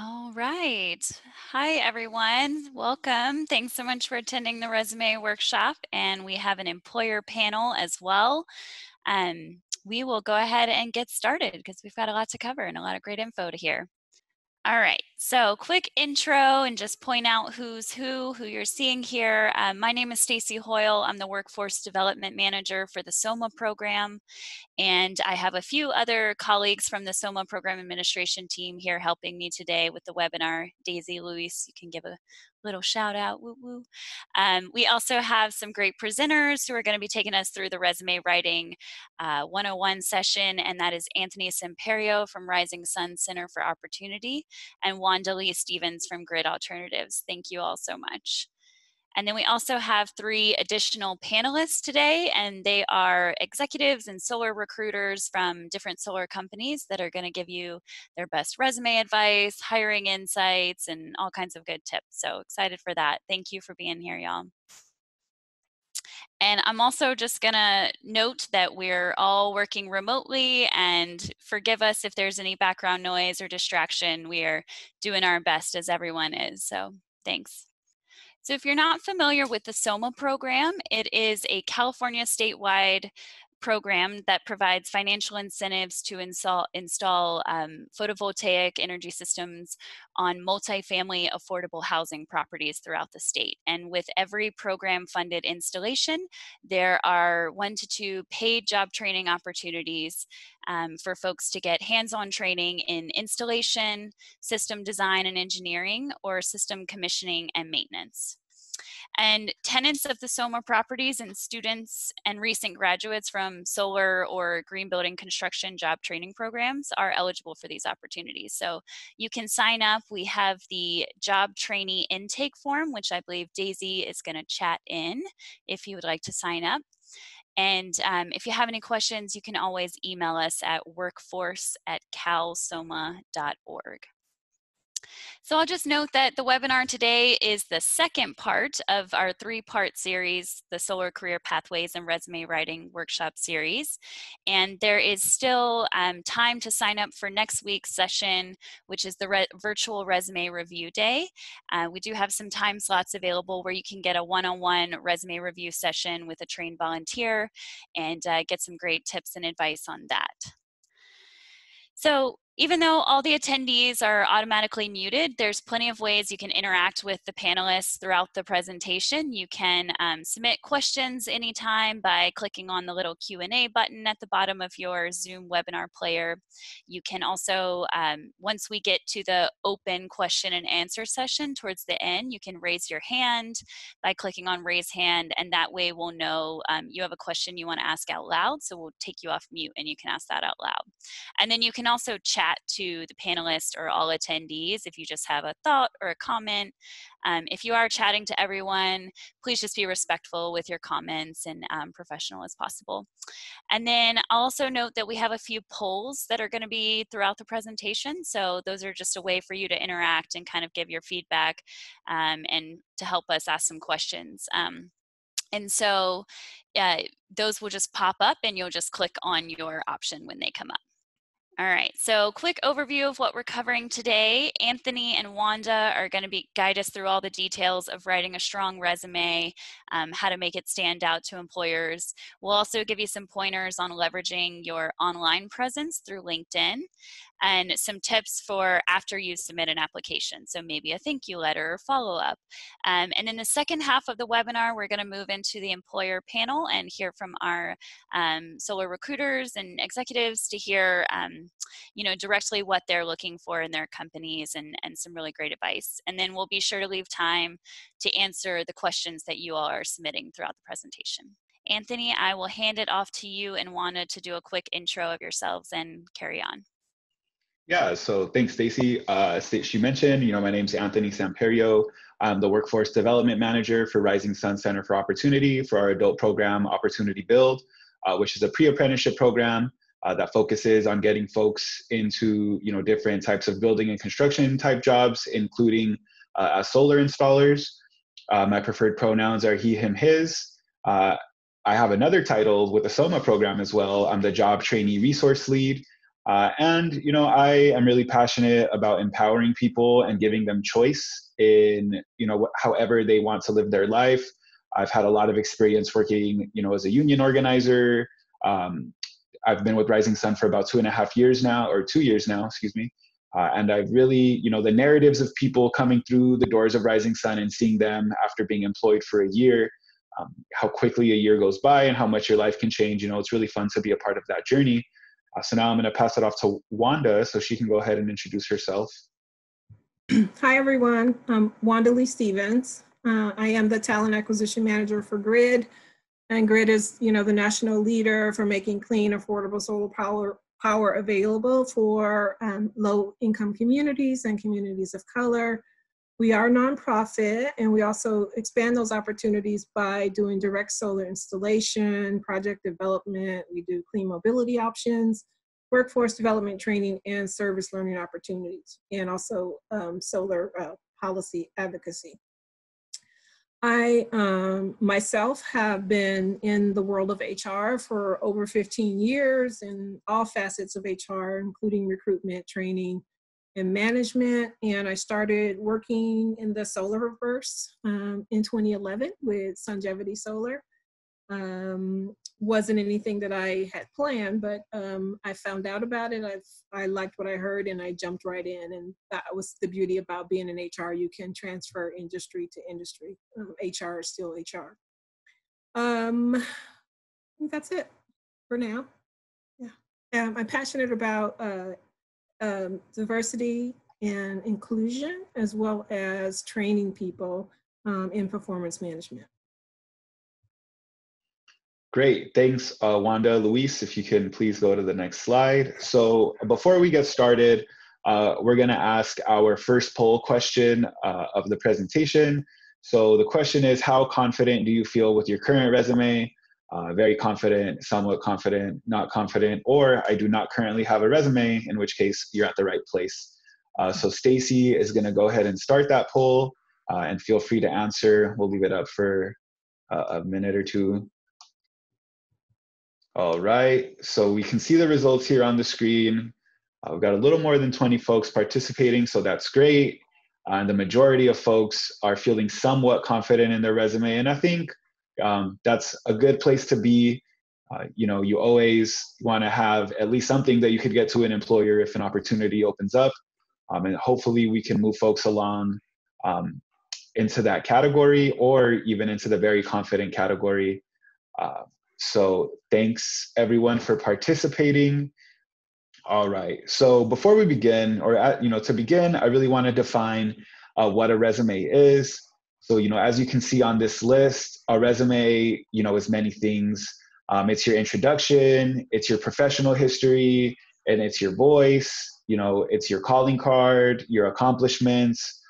All right. Hi, everyone. Welcome. Thanks so much for attending the resume workshop. And we have an employer panel as well. We will go ahead and get started because we've got a lot to cover and a lot of great info to hear. All right, so quick intro and just point out who's who you're seeing here. My name is Stacy Hoyle. I'm the Workforce Development Manager for the SOMAH program. And I have a few other colleagues from the SOMAH Program Administration team here helping me today with the webinar. Daisy, Luis, you can give a little shout out, woo woo. We also have some great presenters who are going to be taking us through the resume writing 101 session, and that is Anthony Semperio from Rising Sun Center for Opportunity and Wanda Lee Stevens from Grid Alternatives. Thank you all so much. And then we also have 3 additional panelists today, and they are executives and solar recruiters from different solar companies that are going to give you their best resume advice, hiring insights, and all kinds of good tips. So excited for that. Thank you for being here, y'all. And I'm also just gonna note that we're all working remotely, and forgive us if there's any background noise or distraction. We are doing our best as everyone is, so thanks. So if you're not familiar with the SOMAH program, it is a California statewide program that provides financial incentives to install photovoltaic energy systems on multifamily affordable housing properties throughout the state. And with every program funded installation, there are 1 to 2 paid job training opportunities for folks to get hands-on training in installation, system design and engineering, or system commissioning and maintenance. And tenants of the SOMAH properties and students and recent graduates from solar or green building construction job training programs are eligible for these opportunities. So you can sign up. We have the job trainee intake form, which I believe Daisy is going to chat in if you would like to sign up. And if you have any questions, you can always email us at workforce@calsomah.org. So I'll just note that the webinar today is the second part of our 3-part series, the Solar Career Pathways and Resume Writing Workshop series. And there is still time to sign up for next week's session, which is the virtual resume review day. We do have some time slots available where you can get a one-on-one resume review session with a trained volunteer and get some great tips and advice on that. So even though all the attendees are automatically muted, there's plenty of ways you can interact with the panelists throughout the presentation. You can submit questions anytime by clicking on the little Q&A button at the bottom of your Zoom webinar player. You can also, once we get to the open question and answer session towards the end, you can raise your hand by clicking on raise hand, and that way we'll know you have a question you want to ask out loud, so we'll take you off mute and you can ask that out loud. And then you can also chat to the panelists or all attendees if you just have a thought or a comment. If you are chatting to everyone, please just be respectful with your comments and professional as possible. And then I'll also note that we have a few polls that are going to be throughout the presentation. So those are just a way for you to interact and kind of give your feedback and to help us ask some questions. And so those will just pop up and you'll just click on your option when they come up. All right, so quick overview of what we're covering today. Anthony and Wanda are going to guide us through all the details of writing a strong resume, how to make it stand out to employers. We'll also give you some pointers on leveraging your online presence through LinkedIn, and some tips for after you submit an application. So maybe a thank you letter or follow-up. And in the second half of the webinar, we're going to move into the employer panel and hear from our solar recruiters and executives to hear directly what they're looking for in their companies and some really great advice. And then we'll be sure to leave time to answer the questions that you all are submitting throughout the presentation. Anthony, I will hand it off to you and Wanda to do a quick intro of yourselves and carry on. Yeah, so thanks, Stacy. She mentioned, my name's Anthony Samperio. I'm the Workforce Development Manager for Rising Sun Center for Opportunity for our adult program, Opportunity Build, which is a pre-apprenticeship program that focuses on getting folks into, different types of building and construction type jobs, including as solar installers. My preferred pronouns are he, him, his. I have another title with the SOMAH program as well. I'm the Job Trainee Resource Lead. And, you know, I am really passionate about empowering people and giving them choice in, you know, however they want to live their life. I've had a lot of experience working, you know, as a union organizer. I've been with Rising Sun for about 2.5 years now, or 2 years now, excuse me. And I've really, you know, the narratives of people coming through the doors of Rising Sun and seeing them after being employed for a year, how quickly a year goes by and how much your life can change. You know, it's really fun to be a part of that journey. So now I'm going to pass it off to Wanda so she can go ahead and introduce herself. Hi, everyone. I'm Wanda Lee Stevens. I am the Talent Acquisition Manager for GRID. And GRID is, you know, the national leader for making clean, affordable solar power available for low-income communities and communities of color. We are a nonprofit, and we also expand those opportunities by doing direct solar installation, project development. We do clean mobility options, workforce development training, and service learning opportunities, and also solar policy advocacy. I myself have been in the world of HR for over 15 years in all facets of HR, including recruitment, training, and management. And I started working in the solar verse in 2011 with Sungevity Solar. Wasn't anything that I had planned, but I found out about it. I liked what I heard, and I jumped right in. And that was the beauty about being in HR. You can transfer industry to industry. HR is still HR. I think that's it for now. Yeah, I'm passionate about diversity and inclusion, as well as training people in performance management. Great, thanks, Wanda. Luis, if you can please go to the next slide. So before we get started, we're gonna ask our first poll question of the presentation. So the question is, how confident do you feel with your current resume? Very confident, somewhat confident, not confident, or I do not currently have a resume, in which case you're at the right place. So Stacy is gonna go ahead and start that poll, and feel free to answer. We'll leave it up for a minute or two. All right, so we can see the results here on the screen. We've got a little more than 20 folks participating, so that's great. And the majority of folks are feeling somewhat confident in their resume, and I think that's a good place to be. You know, you always want to have at least something that you could get to an employer if an opportunity opens up. And hopefully we can move folks along into that category, or even into the very confident category. So thanks everyone for participating. All right, so before we begin, or to begin, I really want to define what a resume is. So, you know, as you can see on this list, a resume, you know, is many things. It's your introduction, it's your professional history, and it's your voice, you know, it's your calling card, your accomplishments.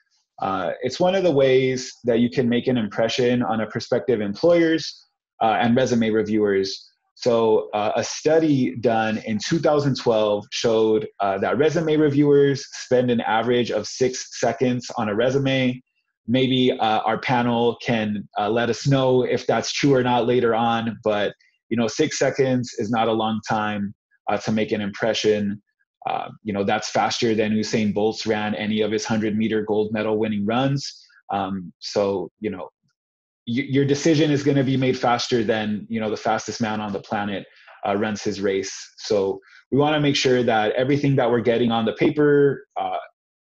It's one of the ways that you can make an impression on a prospective employers and resume reviewers. So a study done in 2012 showed that resume reviewers spend an average of 6 seconds on a resume. Maybe our panel can let us know if that's true or not later on, but you know, 6 seconds is not a long time to make an impression. You know, that's faster than Usain Bolt ran any of his 100-meter gold medal winning runs. So, you know, your decision is going to be made faster than, you know, the fastest man on the planet runs his race. So we want to make sure that everything that we're getting on the paper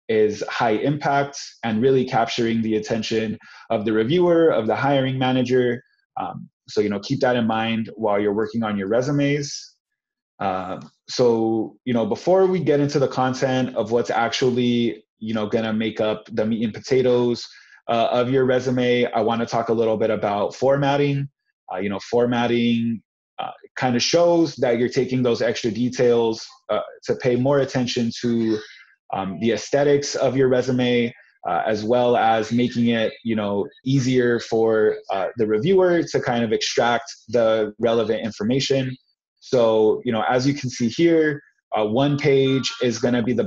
is high impact and really capturing the attention of the reviewer, of the hiring manager. So, you know, keep that in mind while you're working on your resumes. So, you know, before we get into the content of what's actually, you know, going to make up the meat and potatoes of your resume, I want to talk a little bit about formatting. You know, formatting kind of shows that you're taking those extra details to pay more attention to the aesthetics of your resume, as well as making it, you know, easier for the reviewer to kind of extract the relevant information. So, you know, as you can see here, one page is going to be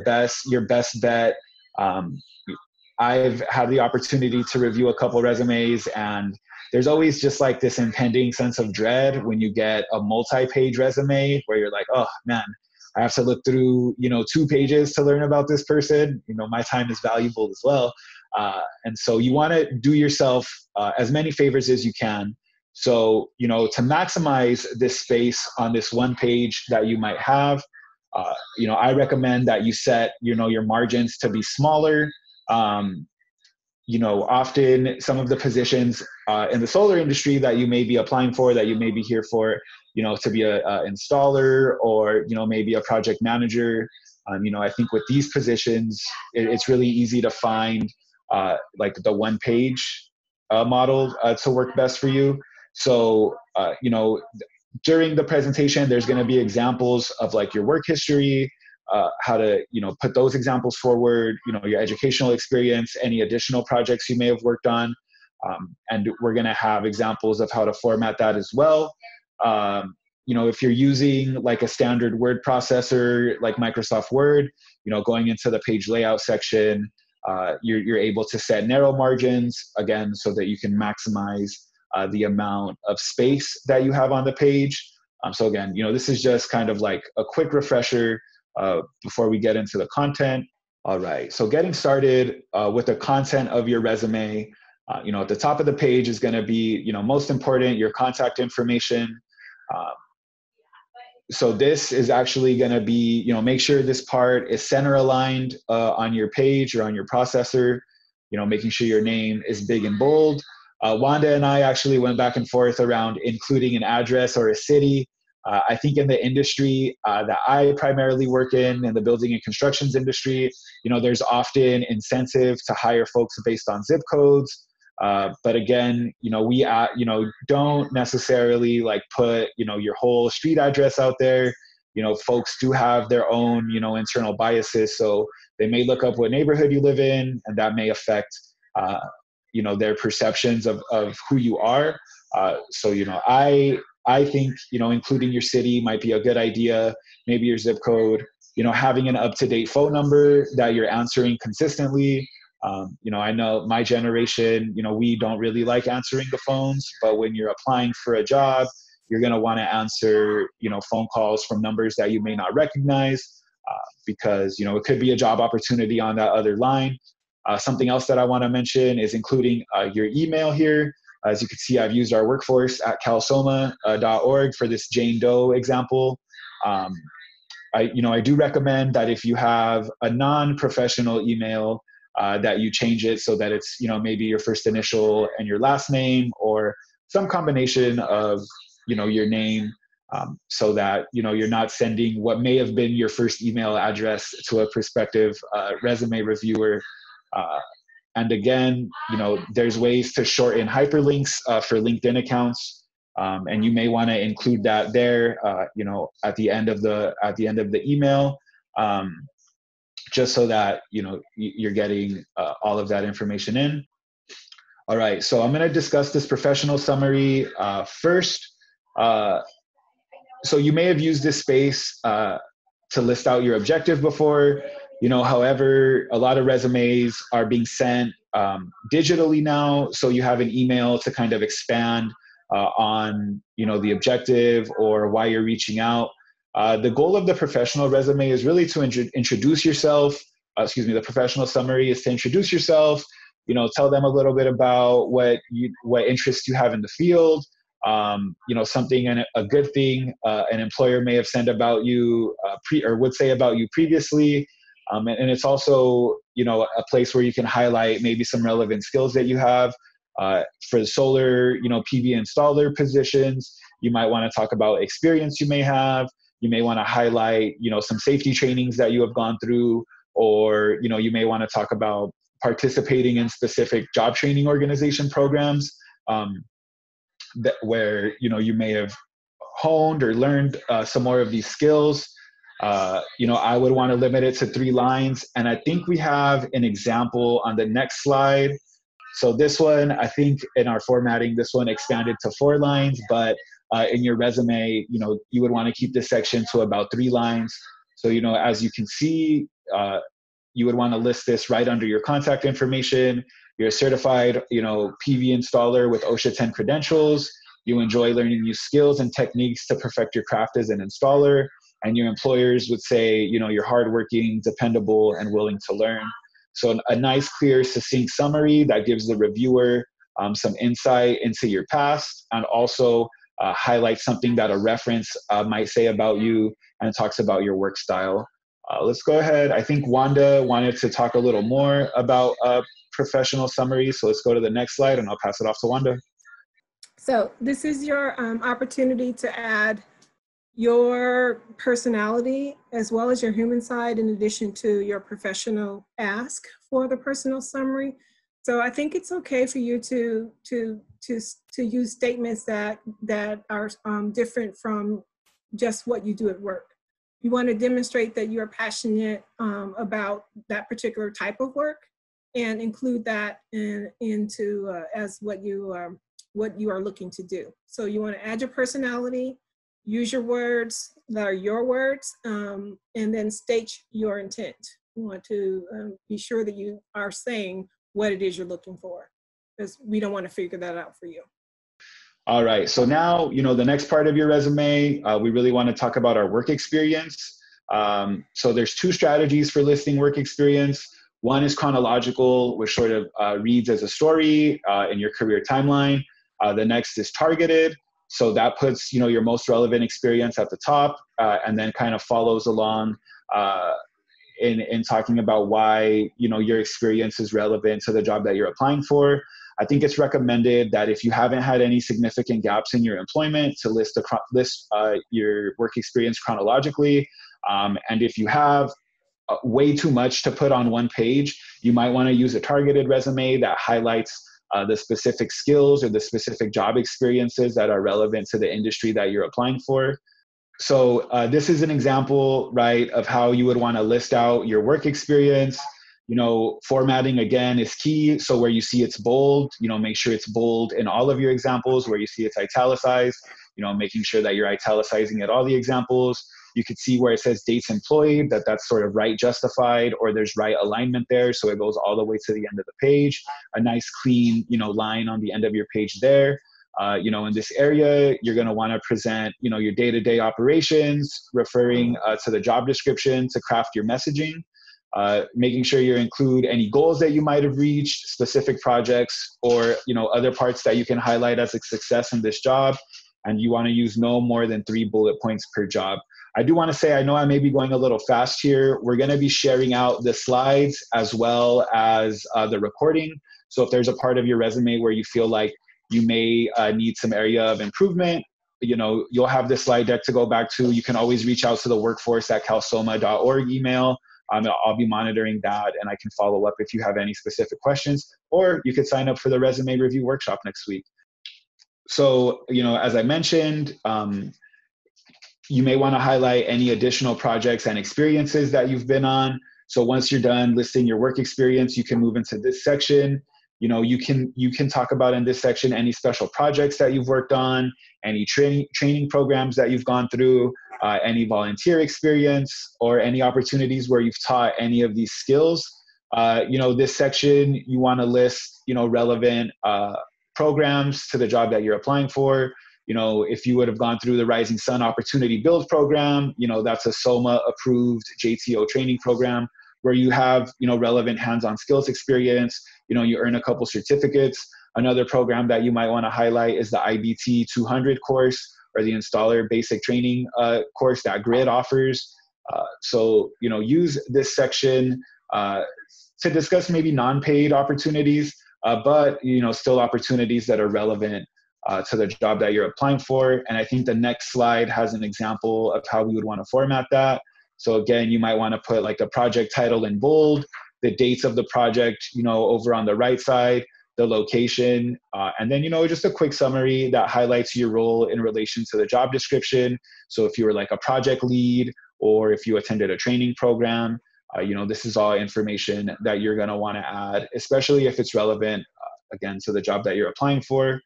your best bet. I've had the opportunity to review a couple resumes, and there's always just like this impending sense of dread when you get a multi-page resume where you're like, oh man, I have to look through, 2 pages to learn about this person. My time is valuable as well. And so you want to do yourself as many favors as you can. So, to maximize this space on this one page that you might have, I recommend that you set, your margins to be smaller. Often some of the positions in the solar industry that you may be applying for, that you may be here for, to be a installer or, maybe a project manager. I think with these positions, it's really easy to find like the one page model to work best for you. So, during the presentation, there's going to be examples of like your work history, how to, put those examples forward, your educational experience, any additional projects you may have worked on. And we're going to have examples of how to format that as well. If you're using like a standard word processor, like Microsoft Word, going into the page layout section, you're able to set narrow margins, again, so that you can maximize the amount of space that you have on the page. So again, this is just kind of like a quick refresher before we get into the content. All right, so getting started with the content of your resume, at the top of the page is going to be, most important, your contact information. So this is actually going to be, make sure this part is center aligned on your page or on your processor, making sure your name is big and bold. Wanda and I actually went back and forth around including an address or a city. I think in the industry that I primarily work in the building and constructions industry, there's often incentive to hire folks based on zip codes. But again, we don't necessarily like put, your whole street address out there. Folks do have their own, internal biases. So they may look up what neighborhood you live in, and that may affect, their perceptions of who you are. So, I think, including your city might be a good idea, maybe your zip code, having an up-to-date phone number that you're answering consistently. I know my generation, we don't really like answering the phones, but when you're applying for a job, you're going to want to answer, phone calls from numbers that you may not recognize because, it could be a job opportunity on that other line. Something else that I want to mention is including your email here. As you can see, I've used our workforce at calsoma.org for this Jane Doe example. I do recommend that if you have a non-professional email, that you change it so that it's, maybe your first initial and your last name, or some combination of, your name, so that, you're not sending what may have been your first email address to a prospective resume reviewer. And again, there's ways to shorten hyperlinks for LinkedIn accounts. And you may want to include that there, at the end of the email. Just so that, you're getting all of that information in. All right, so I'm going to discuss this professional summary first. So you may have used this space to list out your objective before. However, a lot of resumes are being sent digitally now, so you have an email to kind of expand on, the objective or why you're reaching out. The goal of the professional resume is really to introduce yourself. The professional summary is to introduce yourself, tell them a little bit about what interests you have in the field, something and a good thing an employer may have said about you or would say about you previously. And it's also, a place where you can highlight maybe some relevant skills that you have. For the solar, PV installer positions, you might want to talk about experience you may have. You may want to highlight, some safety trainings that you have gone through, or, you may want to talk about participating in specific job training organization programs where, you may have honed or learned some more of these skills. I would want to limit it to 3 lines. And I think we have an example on the next slide. So this one, I think in our formatting, this one expanded to 4 lines, but in your resume, you would want to keep this section to about 3 lines. So, as you can see, you would want to list this right under your contact information. You're a certified, PV installer with OSHA 10 credentials. You enjoy learning new skills and techniques to perfect your craft as an installer. and your employers would say, you know, you're hardworking, dependable, and willing to learn. So a nice, clear, succinct summary that gives the reviewer some insight into your past, and also highlights something that a reference might say about you, and talks about your work style. Let's go ahead. I think Wanda wanted to talk a little more about professional summary. So let's go to the next slide, and I'll pass it off to Wanda. So this is your opportunity to add your personality as well as your human side, in addition to your professional ask for the personal summary. So I think it's okay for you to use statements that are different from just what you do at work. You want to demonstrate that you are passionate about that particular type of work, and include that into as what you are looking to do. So you want to add your personality, use your words that are your words, and then state your intent. You want to be sure that you are saying what it is you're looking for, because we don't want to figure that out for you. All right, so now, you know, the next part of your resume, we really want to talk about our work experience. So there's two strategies for listing work experience. One is chronological, which sort of reads as a story in your career timeline. The next is targeted. So that puts, you know, your most relevant experience at the top, and then kind of follows along in talking about why, you know, your experience is relevant to the job that you're applying for. I think it's recommended that if you haven't had any significant gaps in your employment, to list your work experience chronologically. And if you have way too much to put on one page, you might want to use a targeted resume that highlights the specific skills or the specific job experiences that are relevant to the industry that you're applying for. So this is an example, right, of how you would want to list out your work experience. You know, formatting again is key. So where you see it's bold, you know, make sure it's bold in all of your examples. Where you see it's italicized, you know, making sure that you're italicizing at all the examples. You could see where it says dates employed, that's sort of right justified, or there's right alignment there. So it goes all the way to the end of the page. A nice clean, you know, line on the end of your page there. You know, in this area, you're going to want to present, you know, your day-to-day operations, referring to the job description to craft your messaging. Making sure you include any goals that you might have reached, specific projects, or, you know, other parts that you can highlight as a success in this job. And you want to use no more than 3 bullet points per job. I do want to say, I know I may be going a little fast here. We're going to be sharing out the slides as well as the recording. So if there's a part of your resume where you feel like you may need some area of improvement, you know, you'll have this slide deck to go back to. You can always reach out to the workforce@calsomah.org email. I'll be monitoring that, and I can follow up if you have any specific questions, or you could sign up for the resume review workshop next week. So, you know, as I mentioned, you may want to highlight any additional projects and experiences that you've been on. So once you're done listing your work experience, you can move into this section. You know, you can talk about in this section any special projects that you've worked on, any training programs that you've gone through, any volunteer experience, or any opportunities where you've taught any of these skills. You know, this section, you want to list, you know, relevant programs to the job that you're applying for. You know, if you would have gone through the Rising Sun Opportunity Build program, you know, that's a SOMAH approved JTO training program where you have, you know, relevant hands-on skills experience. You know, you earn a couple certificates. Another program that you might want to highlight is the IBT 200 course, or the Installer Basic Training course that Grid offers. So, you know, use this section to discuss maybe non-paid opportunities, but, you know, still opportunities that are relevant to the job that you're applying for. And I think the next slide has an example of how we would want to format that. So again, you might want to put like the project title in bold, the dates of the project, you know, over on the right side, the location, and then, you know, just a quick summary that highlights your role in relation to the job description. So if you were like a project lead, or if you attended a training program, you know, this is all information that you're going to want to add, especially if it's relevant, again, to the job that you're applying for.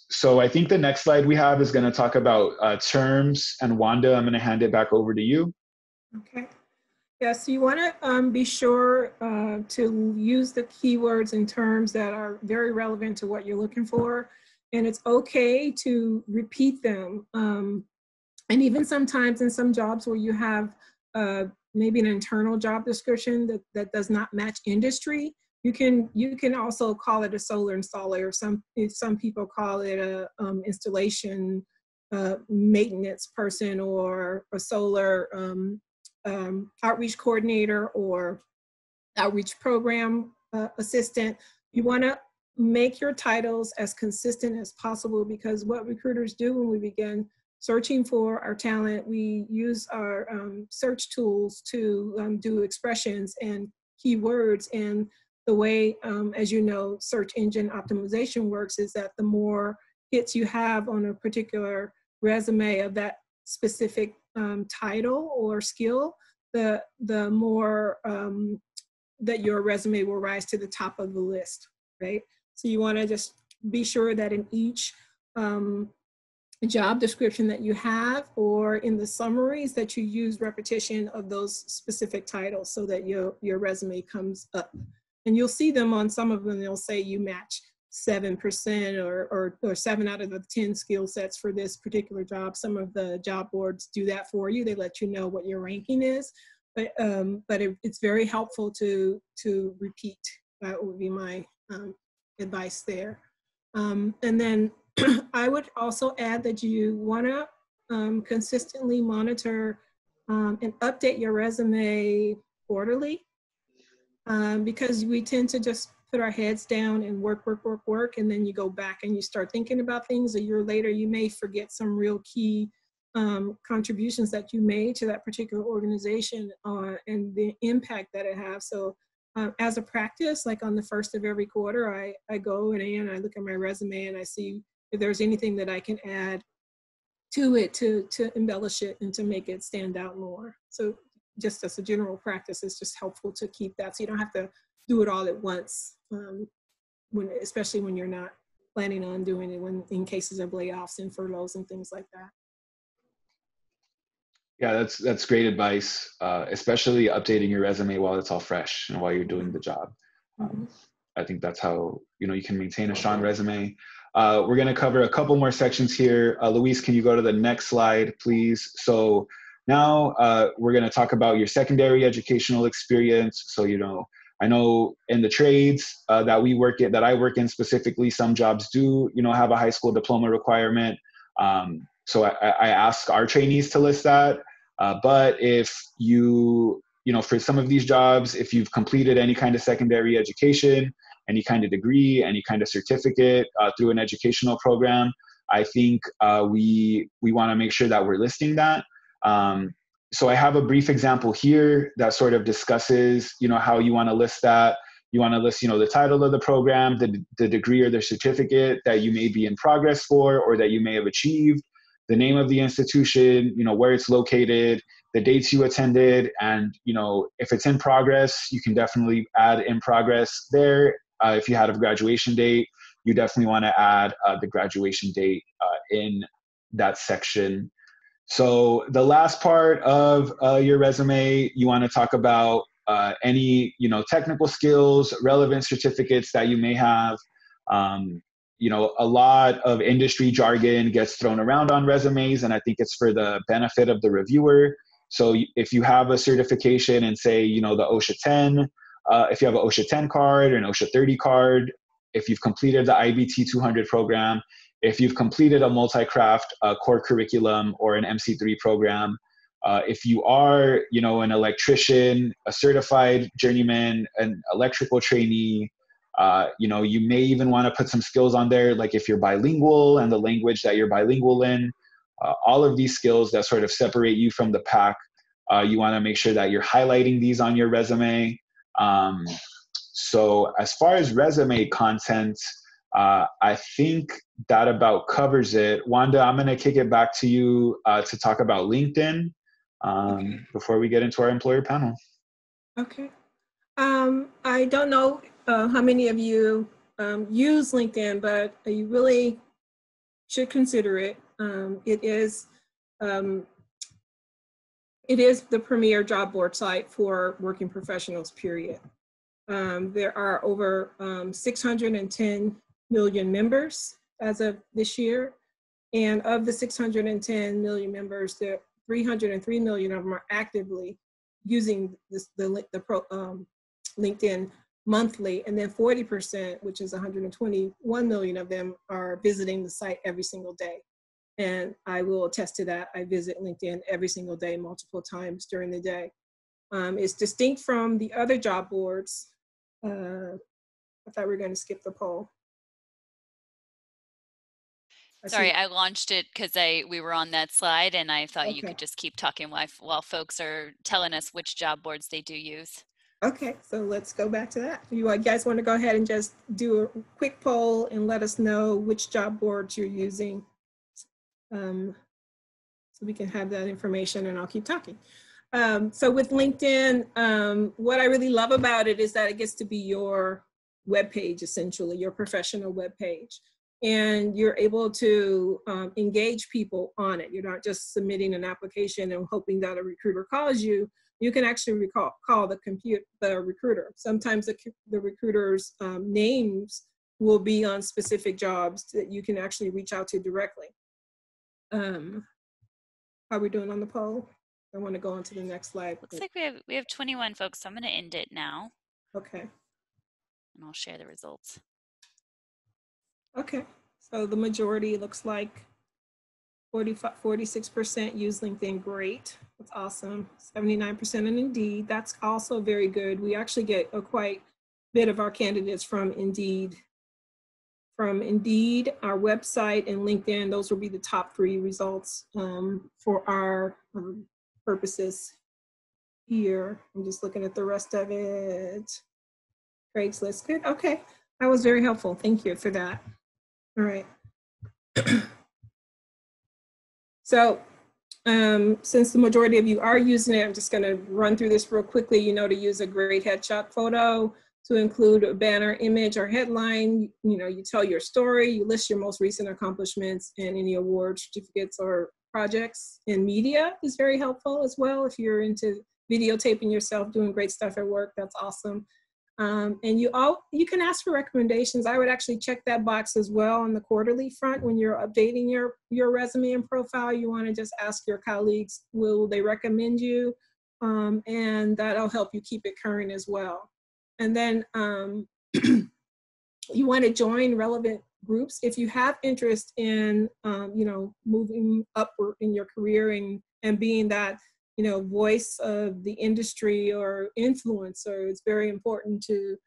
So I think the next slide we have is going to talk about terms. And Wanda, I'm going to hand it back over to you. Okay. Yeah, so you want to be sure to use the keywords and terms that are very relevant to what you're looking for. And it's okay to repeat them And even sometimes in some jobs where you have maybe an internal job description that does not match industry, you can also call it a solar installer, or some people call it a installation maintenance person, or a solar outreach coordinator, or outreach program assistant. You want to make your titles as consistent as possible, because what recruiters do when we begin searching for our talent, we use our search tools to do expressions and keywords. And the way, as you know, search engine optimization works is that the more hits you have on a particular resume of that specific title or skill, the more that your resume will rise to the top of the list, right? So you want to just be sure that in each job description that you have, or in the summaries, that you use repetition of those specific titles so that your resume comes up. And you'll see them on some of them, they'll say you match 7% or 7 out of the 10 skill sets for this particular job. Some of the job boards do that for you. They let you know what your ranking is. But it's very helpful to repeat. That would be my advice there. And then I would also add that you want to consistently monitor and update your resume quarterly, because we tend to just put our heads down and work, and then you go back and you start thinking about things. A year later, you may forget some real key contributions that you made to that particular organization and the impact that it has. So as a practice, like on the first of every quarter, I go in and I look at my resume and I see if there's anything that I can add to it to embellish it and to make it stand out more. So just as a general practice, it's just helpful to keep that, so you don't have to do it all at once, especially when you're not planning on doing it in cases of layoffs and furloughs and things like that. Yeah, that's great advice, especially updating your resume while it's all fresh and while you're doing the job. I think that's how you can maintain a strong resume. We're going to cover a couple more sections here. Luis, can you go to the next slide, please? So now we're going to talk about your secondary educational experience. So I know in the trades that I work in specifically, some jobs do have a high school diploma requirement. So I ask our trainees to list that. But if for some of these jobs, if you've completed any kind of secondary education, any kind of degree, any kind of certificate through an educational program, I think we want to make sure that we're listing that. So I have a brief example here that sort of discusses, how you want to list that. You want to list, the title of the program, the degree or the certificate that you may be in progress for, or that you may have achieved, the name of the institution, where it's located, the dates you attended, and, if it's in progress, you can definitely add in progress there. If you had a graduation date, you definitely want to add the graduation date in that section. So the last part of your resume, you want to talk about any, technical skills, relevant certificates that you may have. A lot of industry jargon gets thrown around on resumes, and I think it's for the benefit of the reviewer. So if you have a certification and say, the OSHA 10, if you have an OSHA 10 card or an OSHA 30 card, if you've completed the IBT 200 program, if you've completed a multi-craft core curriculum or an MC3 program, if you are, an electrician, a certified journeyman, an electrical trainee, you may even want to put some skills on there, like if you're bilingual and the language that you're bilingual in, all of these skills that sort of separate you from the pack, you want to make sure that you're highlighting these on your resume. So as far as resume content, I think that about covers it. Wanda, I'm going to kick it back to you to talk about LinkedIn before we get into our employer panel. Okay. I don't know how many of you use LinkedIn, but you really should consider it. It is the premier job board site for working professionals, period. There are over 610 million members as of this year. And of the 610 million members, 303 million of them are actively using LinkedIn monthly, and then 40%, which is 121 million of them, are visiting the site every single day. And I will attest to that. I visit LinkedIn every single day, multiple times during the day. It's distinct from the other job boards. I thought we were going to skip the poll. Sorry, I launched it because we were on that slide, and I thought you Okay. could just keep talking while folks are telling us which job boards they do use. Okay, so let's go back to that. You guys want to go ahead and just do a quick poll and let us know which job boards you're using, so we can have that information, and I'll keep talking. So with LinkedIn, what I really love about it is that it gets to be your webpage, essentially, your professional webpage. And you're able to engage people on it. You're not just submitting an application and hoping that a recruiter calls you. You can actually call the recruiter. Sometimes the recruiter's names will be on specific jobs that you can actually reach out to directly. How are we doing on the poll? I want to go on to the next slide. Looks like we have 21 folks, so I'm going to end it now. Okay. And I'll share the results. Okay, so the majority looks like 46% use LinkedIn. Great, that's awesome. 79% in Indeed. That's also very good. We actually get quite bit of our candidates from Indeed. From Indeed, our website, and LinkedIn, those will be the top 3 results for our purposes here. I'm just looking at the rest of it. Craigslist, good, okay. That was very helpful, thank you for that. All right. So since the majority of you are using it, I'm just going to run through this real quickly. You know, to use a great headshot photo, to include a banner image or headline. You know, you tell your story, you list your most recent accomplishments and any awards, certificates, or projects. And media is very helpful as well. If you're into videotaping yourself doing great stuff at work, that's awesome. And you can ask for recommendations. I would actually check that box as well on the quarterly front when you're updating your resume and profile. You want to just ask your colleagues, will they recommend you? And that'll help you keep it current as well. And then you want to join relevant groups if you have interest in you know, moving upward in your career and being that, you know, voice of the industry or influencer. It's very important to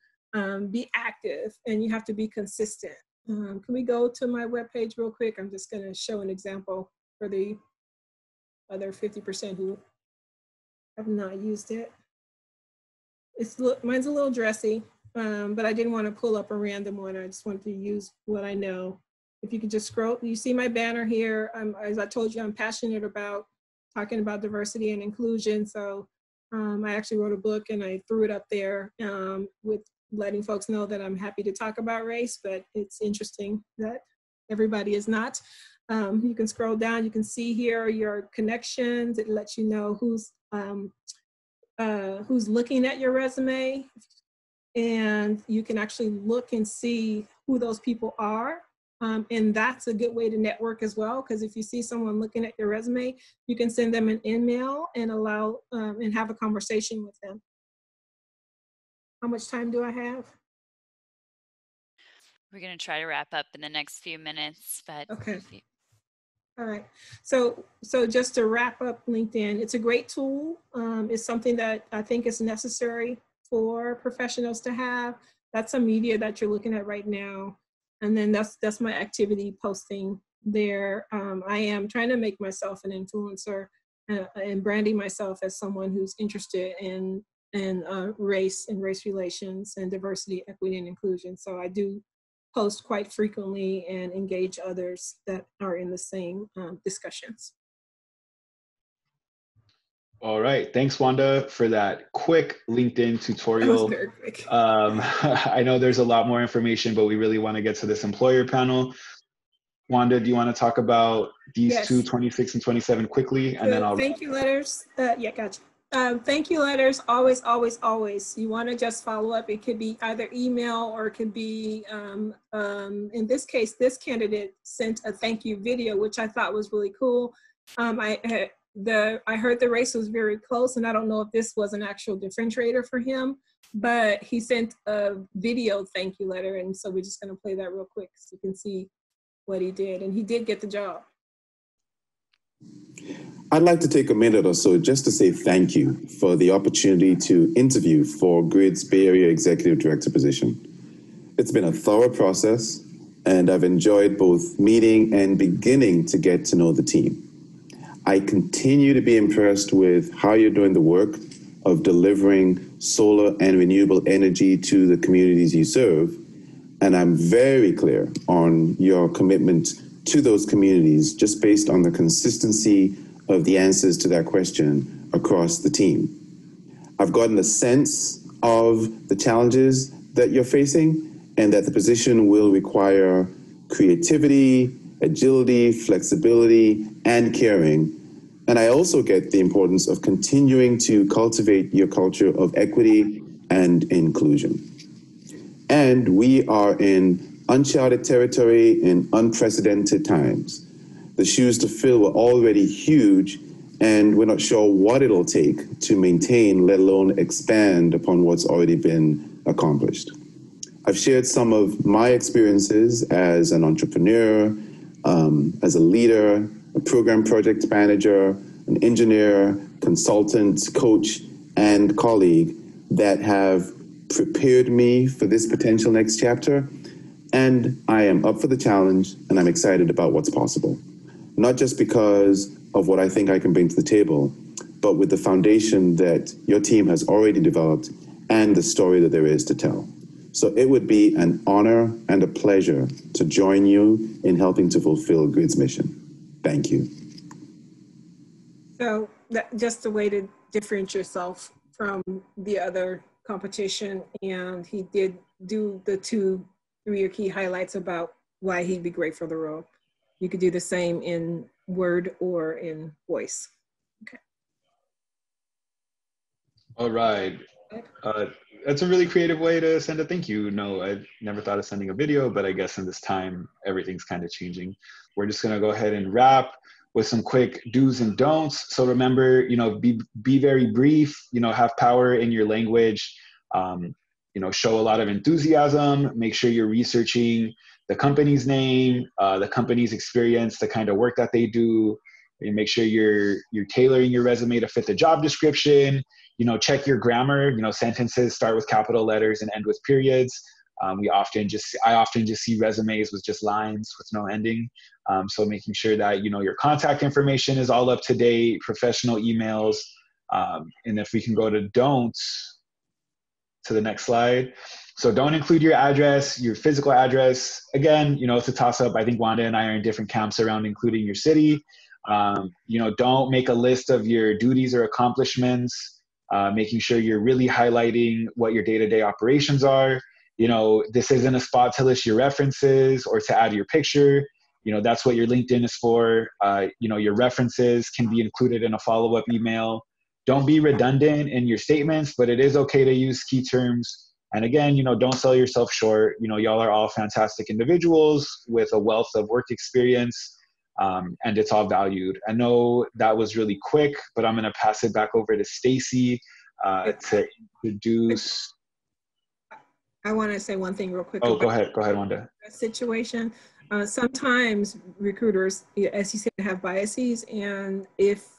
be active, and you have to be consistent. Can we go to my webpage real quick? I'm just going to show an example for the other 50% who have not used it. Mine's a little dressy, but I didn't want to pull up a random one. I just wanted to use what I know. If you could just scroll, you see my banner here. As I told you, I'm passionate about talking about diversity and inclusion. So I actually wrote a book and I threw it up there with letting folks know that I'm happy to talk about race, but it's interesting that everybody is not. You can scroll down, you can see here your connections. It lets you know who's looking at your resume, and you can actually look and see who those people are. And that's a good way to network as well, because if you see someone looking at your resume, you can send them an email and allow and have a conversation with them. How much time do I have? We're going to try to wrap up in the next few minutes, but okay. All right. So just to wrap up LinkedIn, it's a great tool. It's something that I think is necessary for professionals to have. That's a media that you're looking at right now. And then that's my activity posting there. I am trying to make myself an influencer and branding myself as someone who's interested in race and race relations and diversity, equity, and inclusion. So I do post quite frequently and engage others that are in the same discussions. All right, thanks Wanda for that quick LinkedIn tutorial. That was very quick. I know there's a lot more information, but we really want to get to this employer panel. Wanda, do you want to talk about these two, 26 and 27 quickly? And then I'll— thank you letters. Yeah, gotcha. Thank you letters, always, always, always. You want to just follow up. It could be either email or it could be, in this case, this candidate sent a thank you video, which I thought was really cool. I heard the race was very close, and I don't know if this was an actual differentiator for him, but he sent a video thank you letter, and so we're just going to play that real quick so you can see what he did, and he did get the job. I'd like to take a minute or so just to say thank you for the opportunity to interview for GRID's Bay Area Executive Director position. It's been a thorough process, and I've enjoyed both meeting and beginning to get to know the team. I continue to be impressed with how you're doing the work of delivering solar and renewable energy to the communities you serve, and I'm very clear on your commitment to those communities just based on the consistency of the answers to that question across the team. I've gotten a sense of the challenges that you're facing and that the position will require creativity, agility, flexibility, and caring. And I also get the importance of continuing to cultivate your culture of equity and inclusion. And we are in uncharted territory in unprecedented times. The shoes to fill were already huge, and we're not sure what it'll take to maintain, let alone expand upon what's already been accomplished. I've shared some of my experiences as an entrepreneur, as a leader, a program project manager, an engineer, consultant, coach, and colleague that have prepared me for this potential next chapter. And I am up for the challenge, and I'm excited about what's possible. Not just because of what I think I can bring to the table, but with the foundation that your team has already developed and the story that there is to tell. So it would be an honor and a pleasure to join you in helping to fulfill GRID's mission. Thank you. So that just a way to differentiate yourself from the other competition, and he did do the 3 key highlights about why he'd be great for the role. You could do the same in Word or in voice. Okay. All right. That's a really creative way to send a thank you. No, I never thought of sending a video, but I guess in this time, everything's kind of changing. We're just gonna go ahead and wrap with some quick do's and don'ts. So remember, be very brief, have power in your language, show a lot of enthusiasm, make sure you're researching the company's name, the company's experience, the kind of work that they do, and make sure you're tailoring your resume to fit the job description. Check your grammar. Sentences start with capital letters and end with periods. I often just see resumes with just lines with no ending. So making sure that your contact information is all up to date, professional emails, and if we can go to don'ts, to the next slide. So don't include your address, your physical address. Again, it's a toss-up. I think Wanda and I are in different camps around including your city. Don't make a list of your duties or accomplishments, making sure you're really highlighting what your day-to-day operations are. This isn't a spot to list your references or to add your picture. That's what your LinkedIn is for. Your references can be included in a follow-up email. Don't be redundant in your statements, but it is okay to use key terms. And again, don't sell yourself short. Y'all are all fantastic individuals with a wealth of work experience, and it's all valued. I know that was really quick, but I'm going to pass it back over to Stacy to introduce. I want to say one thing real quick. Oh, go ahead, Wanda. Situation. Sometimes recruiters, as you said, have biases, and if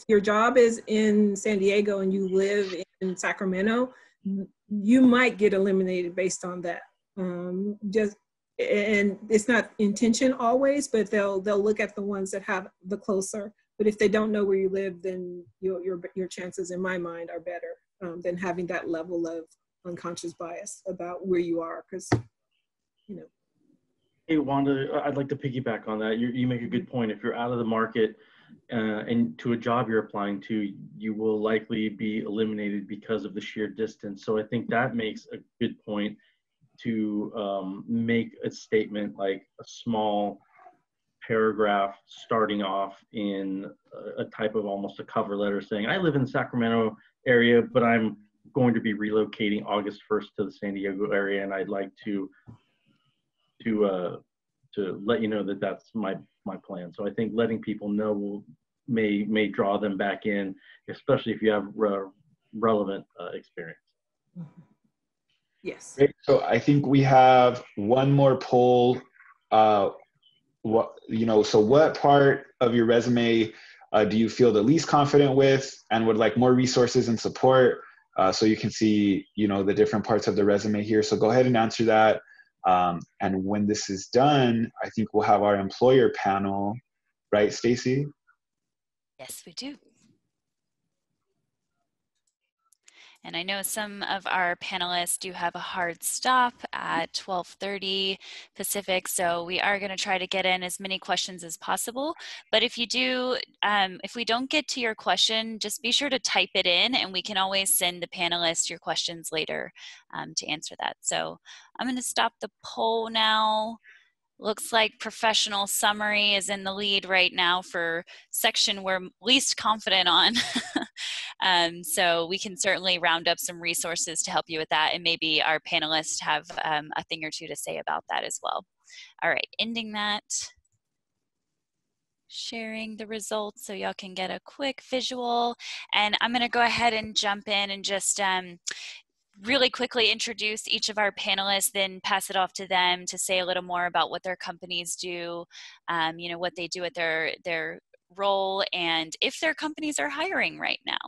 your job is in San Diego and you live in Sacramento, you might get eliminated based on that. And it's not intention always, but they'll look at the ones that have the closer. But if they don't know where you live, then your chances, in my mind, are better than having that level of unconscious bias about where you are, because Hey Wanda, I'd like to piggyback on that. You make a good point. If you're out of the market and to a job you're applying to, you will likely be eliminated because of the sheer distance. So I think that makes a good point to make a statement like a small paragraph starting off in a type of almost a cover letter saying, I live in the Sacramento area, but I'm going to be relocating August 1st to the San Diego area, and I'd like to let you know that that's my plan. So I think letting people know may draw them back in, especially if you have relevant experience. Yes. Great. So I think we have one more poll. So what part of your resume do you feel the least confident with and would like more resources and support? So you can see, the different parts of the resume here. So go ahead and answer that. And when this is done, I think we'll have our employer panel, right, Stacy? Yes, we do. And I know some of our panelists do have a hard stop at 12:30 Pacific, so we are going to try to get in as many questions as possible. But if you do, if we don't get to your question, just be sure to type it in, and we can always send the panelists your questions later to answer that. So I'm going to stop the poll now. Looks like professional summary is in the lead right now for section we're least confident on. So we can certainly round up some resources to help you with that, and maybe our panelists have a thing or two to say about that as well. All right, ending that. Sharing the results so y'all can get a quick visual. And I'm going to go ahead and jump in and just really quickly introduce each of our panelists, then pass it off to them to say a little more about what their companies do, what they do at their role, and if their companies are hiring right now.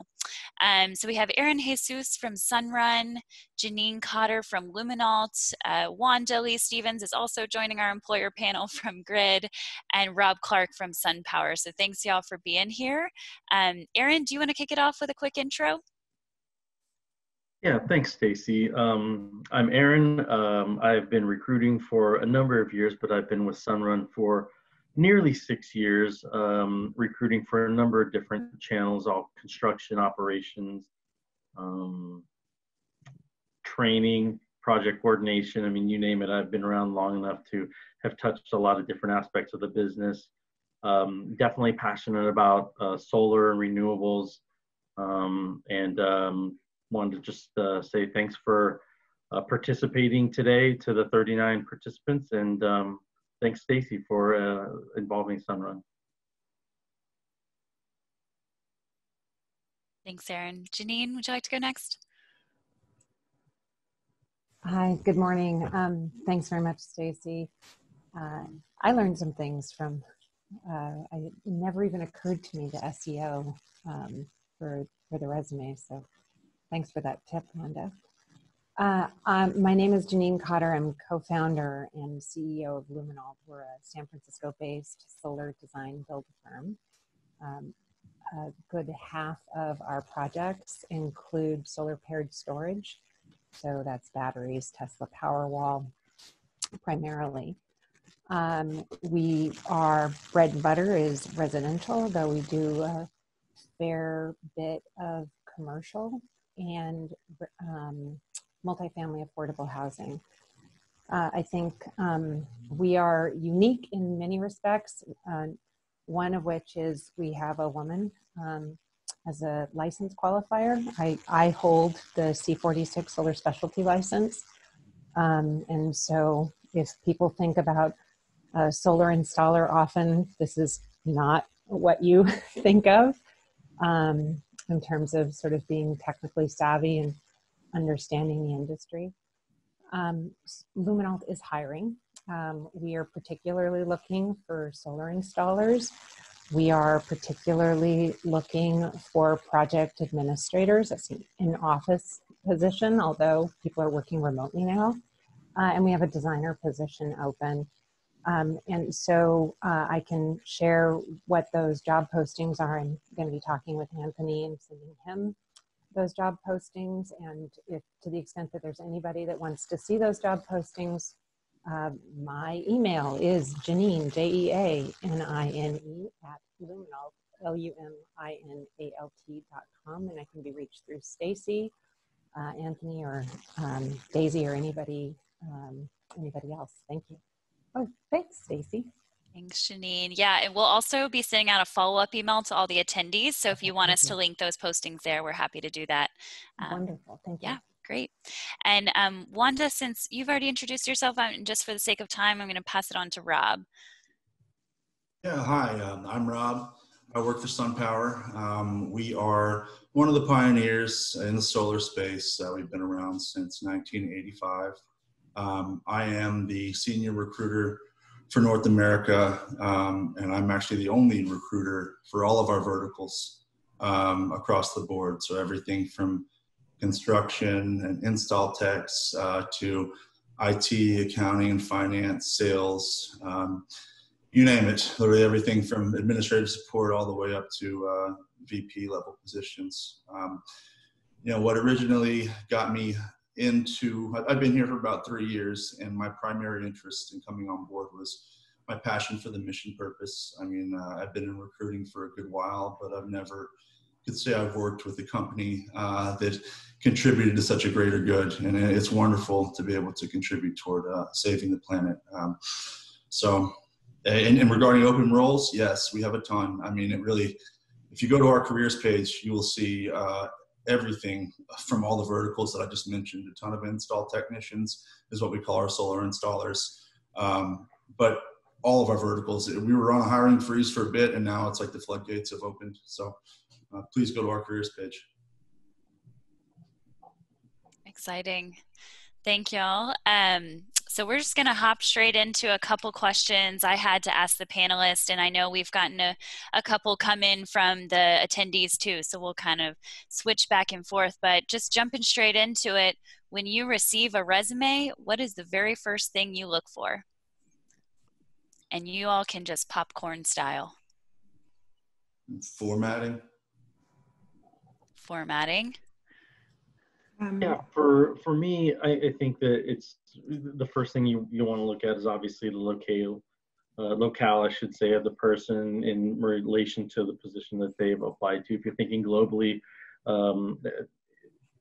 So we have Erin Jesus from Sunrun, Janine Cotter from Luminault, Wanda Lee Stevens is also joining our employer panel from Grid, and Rob Clark from SunPower. So thanks y'all for being here. Erin, do you want to kick it off with a quick intro? Yeah, thanks, Stacy. I'm Aaron. I've been recruiting for a number of years, but I've been with Sunrun for nearly 6 years, recruiting for a number of different channels, all construction operations, training, project coordination. I mean, you name it. I've been around long enough to have touched a lot of different aspects of the business. Definitely passionate about solar and renewables, and wanted to just say thanks for participating today to the 39 participants, and thanks, Stacy, for involving Sunrun. Thanks, Erin. Janine, would you like to go next? Hi, good morning. Thanks very much, Stacy. I learned some things from, it never even occurred to me the SEO for the resume, so thanks for that tip, Wanda. My name is Janine Cotter. I'm co-founder and CEO of Luminault. We're a San Francisco-based solar design build firm. A good half of our projects include solar paired storage. So that's batteries, Tesla Powerwall, primarily. Our bread and butter is residential, though we do a fair bit of commercial and multifamily affordable housing. I think we are unique in many respects, one of which is we have a woman as a license qualifier. I hold the C46 solar specialty license. And so if people think about a solar installer, often this is not what you think of in terms of sort of being technically savvy and understanding the industry. Luminault is hiring. We are particularly looking for solar installers. We are particularly looking for project administrators. That's an in-office position, although people are working remotely now. And we have a designer position open. And so I can share what those job postings are. I'm going to be talking with Anthony and sending him those job postings. And if to the extent that there's anybody that wants to see those job postings, my email is Janine, Jeanine, at Luminault, LUMINALT.com, and I can be reached through Stacy, Anthony, or Daisy, or anybody else. Thank you. Oh, thanks, Stacy. Thanks, Janine. Yeah, and we'll also be sending out a follow-up email to all the attendees. So if you want us to link those postings there, we're happy to do that. Wonderful, thank you. Yeah, great. And Wanda, since you've already introduced yourself, just for the sake of time, I'm going to pass it on to Rob. Yeah, hi, I'm Rob. I work for SunPower. We are one of the pioneers in the solar space. We've been around since 1985. I am the senior recruiter for North America, and I'm actually the only recruiter for all of our verticals across the board. So everything from construction and install techs to IT, accounting and finance, sales, you name it, literally everything from administrative support all the way up to VP level positions. You know, what originally got me into, I've been here for about 3 years, and my primary interest in coming on board was my passion for the mission purpose. I mean, I've been in recruiting for a good while, but I've never could say I've worked with a company that contributed to such a greater good, and it's wonderful to be able to contribute toward saving the planet. And regarding open roles, yes, we have a ton. I mean, it really, if you go to our careers page, you will see everything from all the verticals that I just mentioned. A ton of install technicians is what we call our solar installers. But all of our verticals, we were on a hiring freeze for a bit, and now it's like the floodgates have opened. So please go to our careers page. Exciting. Thank y'all. So we're just going to hop straight into a couple questions I had to ask the panelists, and I know we've gotten a couple come in from the attendees too, so we'll kind of switch back and forth, but just jumping straight into it, when you receive a resume, what is the very first thing you look for? And you all can just popcorn style. Formatting. Formatting. Yeah, for me, I think that it's the first thing you want to look at is obviously the locale, I should say, of the person in relation to the position that they've applied to. If you're thinking globally,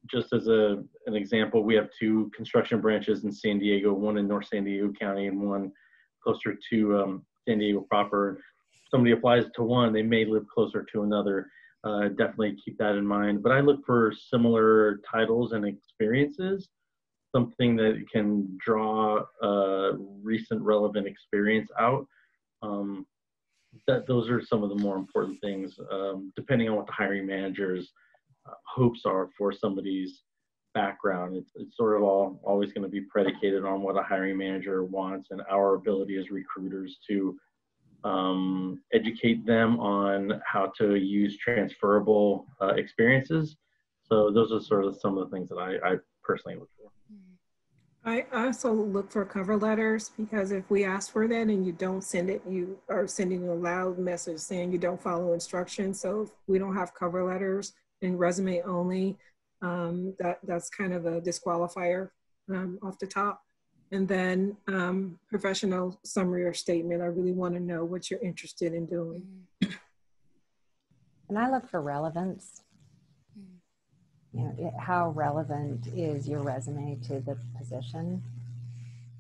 just as an example, we have 2 construction branches in San Diego, one in North San Diego County and one closer to San Diego proper. If somebody applies to one, they may live closer to another. Definitely keep that in mind. But I look for similar titles and experiences, something that can draw recent relevant experience out. Those are some of the more important things, depending on what the hiring manager's hopes are for somebody's background. It's sort of always going to be predicated on what a hiring manager wants and our ability as recruiters to educate them on how to use transferable experiences. So those are sort of some of the things that I personally look for. I also look for cover letters, because if we ask for that and you don't send it, you are sending a loud message saying you don't follow instructions. So if we don't have cover letters and resume only, that's kind of a disqualifier off the top. And then professional summary or statement. I really want to know what you're interested in doing. And I look for relevance. You know, how relevant is your resume to the position?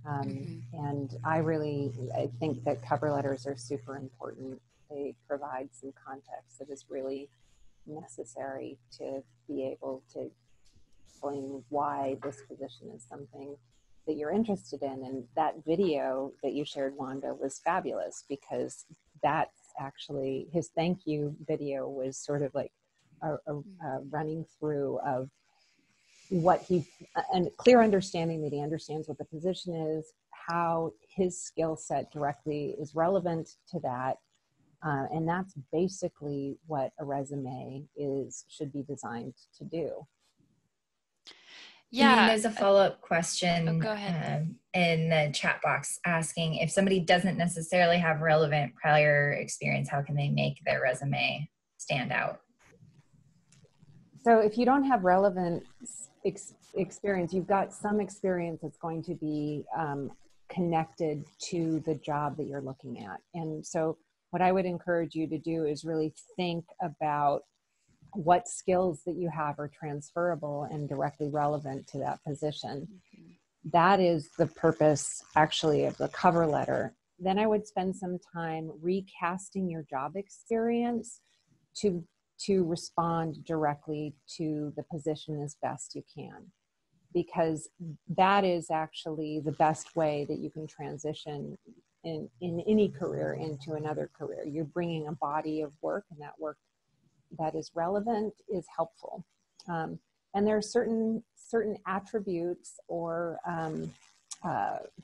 And I think that cover letters are super important. They provide some context that is really necessary to be able to explain why this position is something that you're interested in. And that video that you shared, Wanda, was fabulous, because that's actually his thank you video was sort of like a running through of what and clear understanding that he understands what the position is, how his skill set directly is relevant to that. And that's basically what a resume should be designed to do. Yeah, there's a follow-up question go ahead. In the chat box asking if somebody doesn't necessarily have relevant prior experience, how can they make their resume stand out? So if you don't have relevant experience, you've got some experience that's going to be connected to the job that you're looking at. And so what I would encourage you to do is really think about what skills that you have are transferable and directly relevant to that position. That is the purpose actually of the cover letter. then I would spend some time recasting your job experience to respond directly to the position as best you can, because that is actually the best way that you can transition in any career into another career. You're bringing a body of work, and that work that is relevant is helpful. And there are certain attributes or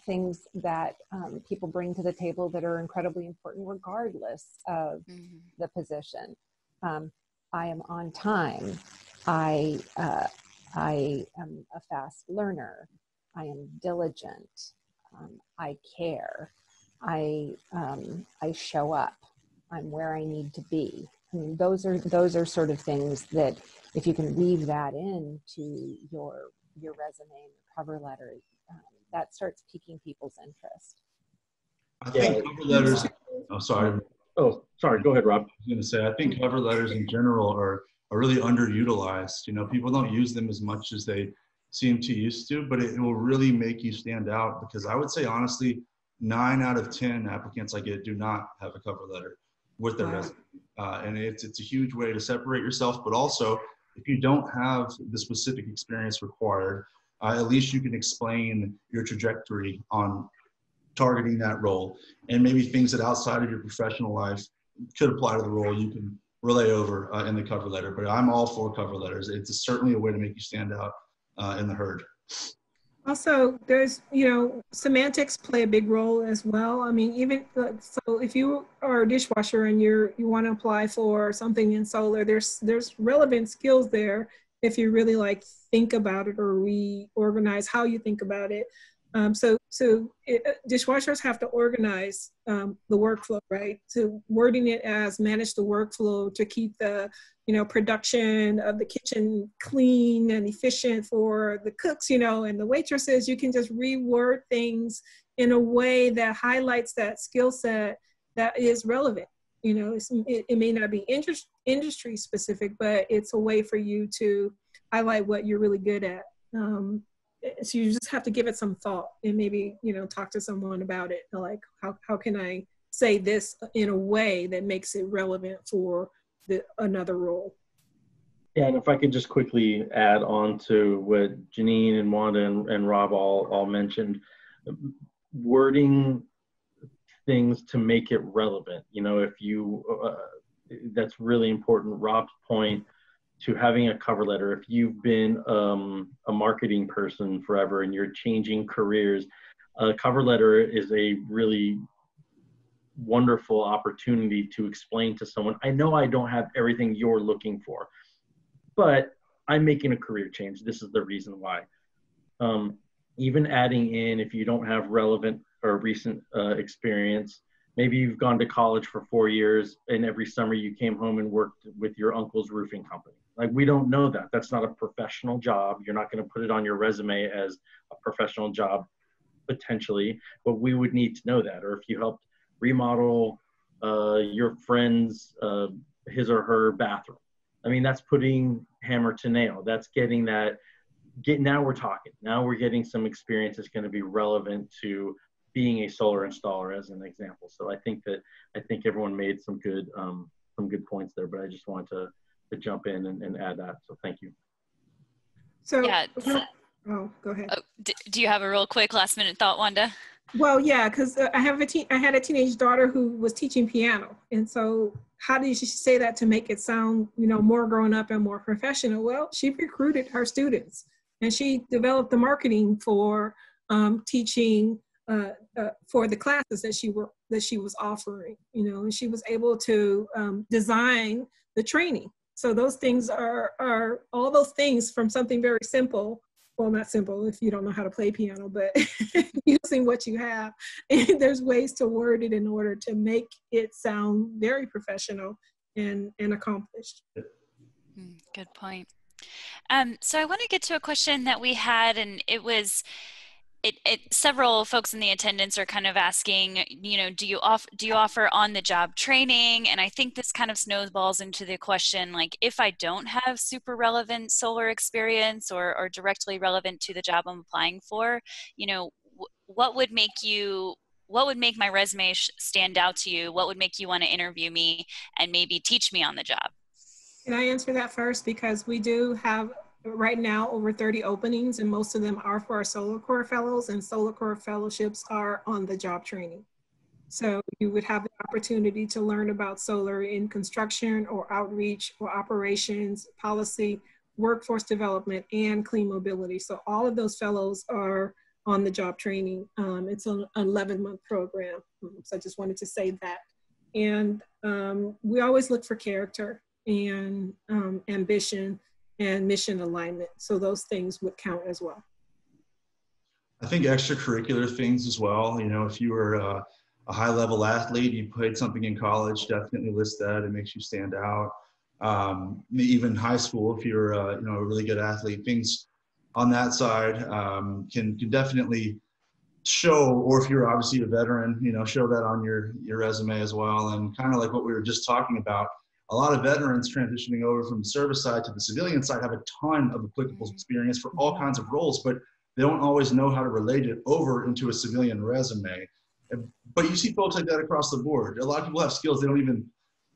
things that people bring to the table that are incredibly important regardless of the position. I am on time. I am a fast learner. I am diligent. I care. I show up. I'm where I need to be. I mean, those are sort of things that if you can weave that into your resume and your cover letter, that starts piquing people's interest. I think cover letters. Oh, sorry. Oh, sorry. Go ahead, Rob. I was going to say, I think cover letters in general are really underutilized. You know, people don't use them as much as they seem to used to, but it will really make you stand out, because I would say honestly, 9 out of 10 applicants I get do not have a cover letter with their resume. And it's a huge way to separate yourself, but also if you don't have the specific experience required, at least you can explain your trajectory on targeting that role, and maybe things that outside of your professional life could apply to the role you can relay over in the cover letter. But I'm all for cover letters. It's certainly a way to make you stand out in the herd. Also, there's, semantics play a big role as well. I mean, even so, if you are a dishwasher and you want to apply for something in solar, there's relevant skills there if you really think about it or reorganize how you think about it. Dishwashers have to organize the workflow, right? So wording it as manage the workflow to keep the production of the kitchen clean and efficient for the cooks, and the waitresses. You can just reword things in a way that highlights that skill set that is relevant. It may not be industry specific, but it's a way for you to highlight what you're really good at. So you just have to give it some thought and maybe, talk to someone about it. Like, how can I say this in a way that makes it relevant for another role? Yeah, and if I could just quickly add on to what Janine and Wanda and Rob all mentioned, wording things to make it relevant. If you, that's really important. Rob's point to having a cover letter, if you've been a marketing person forever and you're changing careers, a cover letter is a really wonderful opportunity to explain to someone, I know I don't have everything you're looking for, but I'm making a career change. This is the reason why. Even adding in, if you don't have relevant or recent experience, maybe you've gone to college for 4 years and every summer you came home and worked with your uncle's roofing company. We don't know that. That's not a professional job. You're not going to put it on your resume as a professional job, potentially, but we would need to know that. Or if you helped remodel your friend's, his or her bathroom. I mean, that's putting hammer to nail. That's getting that, now we're talking. Now we're getting some experience that's going to be relevant to being a solar installer, as an example. So I think everyone made some good points there, but I just wanted to jump in and add that. So thank you. So, yeah. Oh, go ahead. Oh, do you have a real quick last minute thought, Wanda? Well, yeah, because I had a teenage daughter who was teaching piano. And so how did she say that to make it sound, more grown up and more professional? Well, she recruited her students and she developed the marketing for teaching for the classes that she was offering, and she was able to design the training. So those things are all those things from something very simple. Well, not simple if you don't know how to play piano, but using what you have. And there's ways to word it in order to make it sound very professional and accomplished. Good point. So I want to get to a question that we had, and it was, several folks in the attendance are kind of asking, do you offer on-the-job training? And I think this kind of snowballs into the question, if I don't have super relevant solar experience or directly relevant to the job I'm applying for, what would make you what would make my resume stand out to you? What would make you want to interview me and maybe teach me on the job? Can I answer that first? Because we do have right now over 30 openings, and most of them are for our Solar Core Fellows, and Solar Core Fellowships are on the job training. So you would have the opportunity to learn about solar in construction or outreach or operations, policy, workforce development, and clean mobility. So all of those fellows are on the job training. It's an 11-month program. So I just wanted to say that. And we always look for character and ambition and mission alignment. So those things would count as well. I think extracurricular things as well. You know, if you were a high-level athlete, you played something in college, definitely list that. It makes you stand out. Even high school, if you're you know, a really good athlete, things on that side can definitely show, or if you're obviously a veteran, you know, show that on your resume as well. And kind of like what we were just talking about, a lot of veterans transitioning over from the service side to the civilian side have a ton of applicable experience for all kinds of roles, but they don't always know how to relate it over into a civilian resume. But you see folks like that across the board. A lot of people have skills they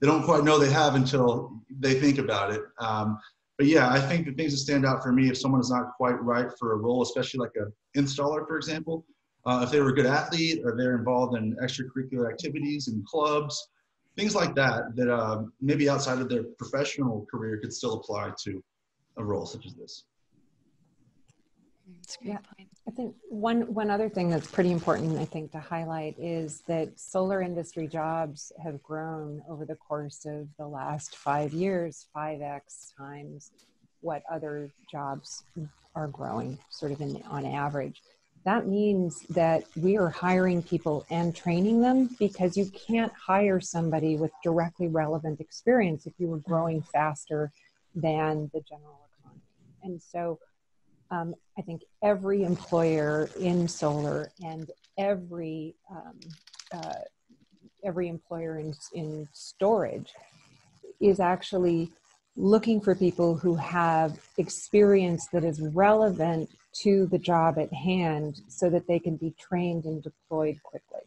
don't quite know they have until they think about it. But yeah, I think the things that stand out for me, if someone is not quite right for a role, especially like an installer, for example, if they were a good athlete or they're involved in extracurricular activities and clubs, things like that, that maybe outside of their professional career could still apply to a role such as this. That's a great point. I think one other thing that's pretty important, I think, to highlight is that solar industry jobs have grown over the course of the last 5 years, 5x times what other jobs are growing, sort of on average. That means that we are hiring people and training them, because you can't hire somebody with directly relevant experience if you were growing faster than the general economy. And so I think every employer in solar and every employer in storage is actually looking for people who have experience that is relevant to the job at hand so that they can be trained and deployed quickly.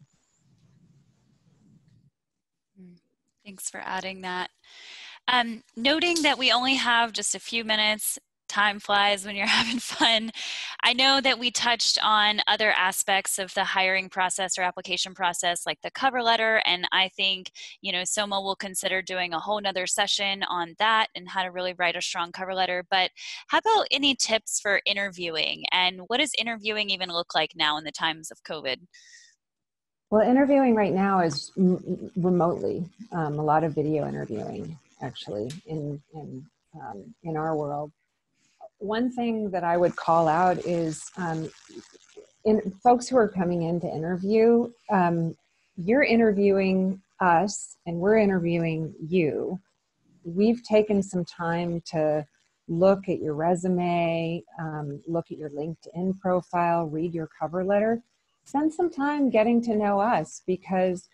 Thanks for adding that. Noting that we only have just a few minutes, time flies when you're having fun. I know that we touched on other aspects of the hiring process or application process, like the cover letter, and I think, you know, SOMAH will consider doing a whole nother session on that and how to really write a strong cover letter. But how about any tips for interviewing, and what does interviewing even look like now in the times of COVID? Well, interviewing right now is remotely, a lot of video interviewing actually in our world. One thing that I would call out is in folks who are coming in to interview, you're interviewing us and we're interviewing you. We've taken some time to look at your resume, look at your LinkedIn profile, read your cover letter. Spend some time getting to know us, because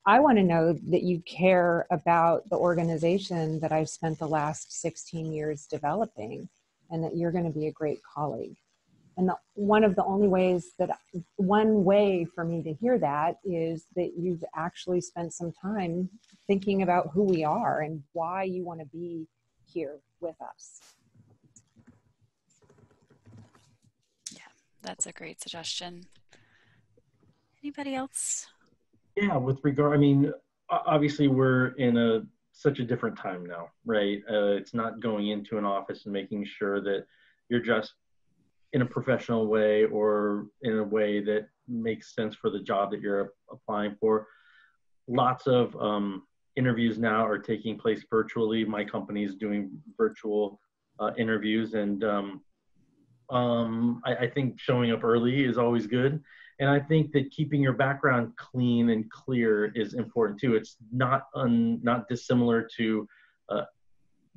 I want to know that you care about the organization that I've spent the last 16 years developing, and that you're going to be a great colleague. And one way for me to hear that is that you've actually spent some time thinking about who we are and why you want to be here with us. Yeah, that's a great suggestion. Anybody else? Yeah, with regard, I mean, obviously we're in such a different time now, right? It's not going into an office and making sure that you're just in a professional way or in a way that makes sense for the job that you're applying for. Lots of interviews now are taking place virtually. My company is doing virtual interviews, and I think showing up early is always good. And I think that keeping your background clean and clear is important too. It's not dissimilar to